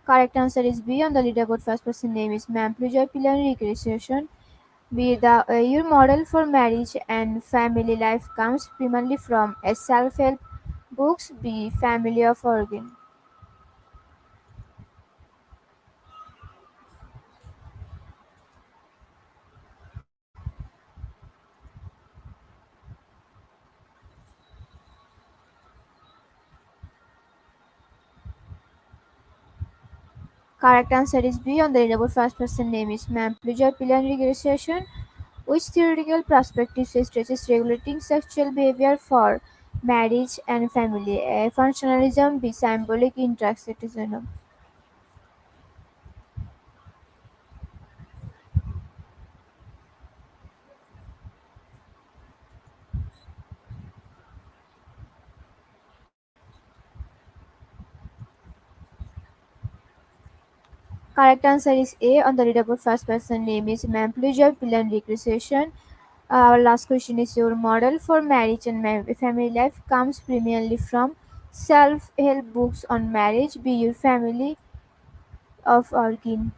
Correct answer is B. On the leaderboard, first person name is Ma'am Pluja Pillar Recreation. B. Your model for marriage and family life comes primarily from a self-help books. B. Family of origin. Correct answer is B. On the leaderboard, first person name is Ma'am Pluja Pillar Recreation, which theoretical perspective stresses regulating sexual behavior for marriage and family. A functionalism. B. Symbolic intersectionism. Correct answer is A. On the readable first person name is Mampluja Pilan Recreation. Our last question is your model for marriage and family life comes primarily from self-help books on marriage. Be your family of origin.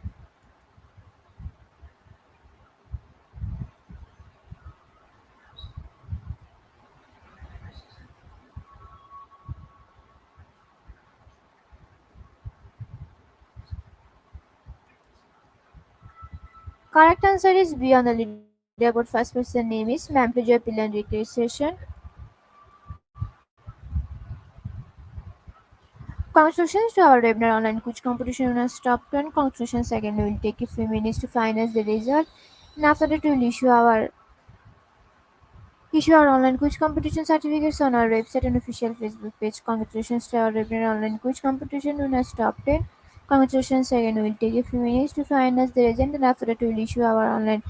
Correct answer is B. On the leaderboard first person name is Mampluja Pilan Recreation. Congratulations to our webinar online quiz competition winners top 10. Congratulations again. We will take a few minutes to finalize the result, and after that we will issue our online quiz competition certificates on our website and official Facebook page. Congratulations to our webinar online quiz competition winners top 10. Congratulations again. We will take a few minutes to finalize the result, and after that we will issue our online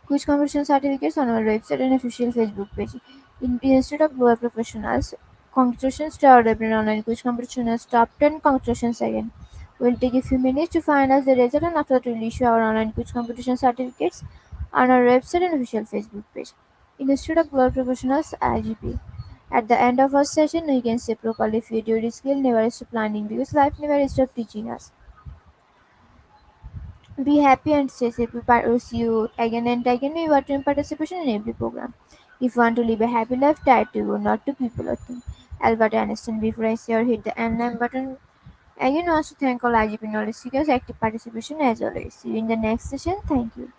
quiz competition certificates on our website and official Facebook page. Instead of Goa Professionals, congratulations to our webinar online quiz competition as top 10. Congratulations again. We'll take a few minutes to finalize the result, and after that we'll issue our online quiz competition certificates on our website and official Facebook page. Instead of Goa Professionals IGP. At the end of our session, we can say properly if your skill never stop planning because life never stops teaching us. Be happy and stay safe. We see you again and again. We want your participation in every program. If you want to live a happy life, try to you, not to people or things. Albert Einstein, before I say or hit the end line button. Again, also thank all IGP knowledge seekers active participation as always. See you in the next session. Thank you.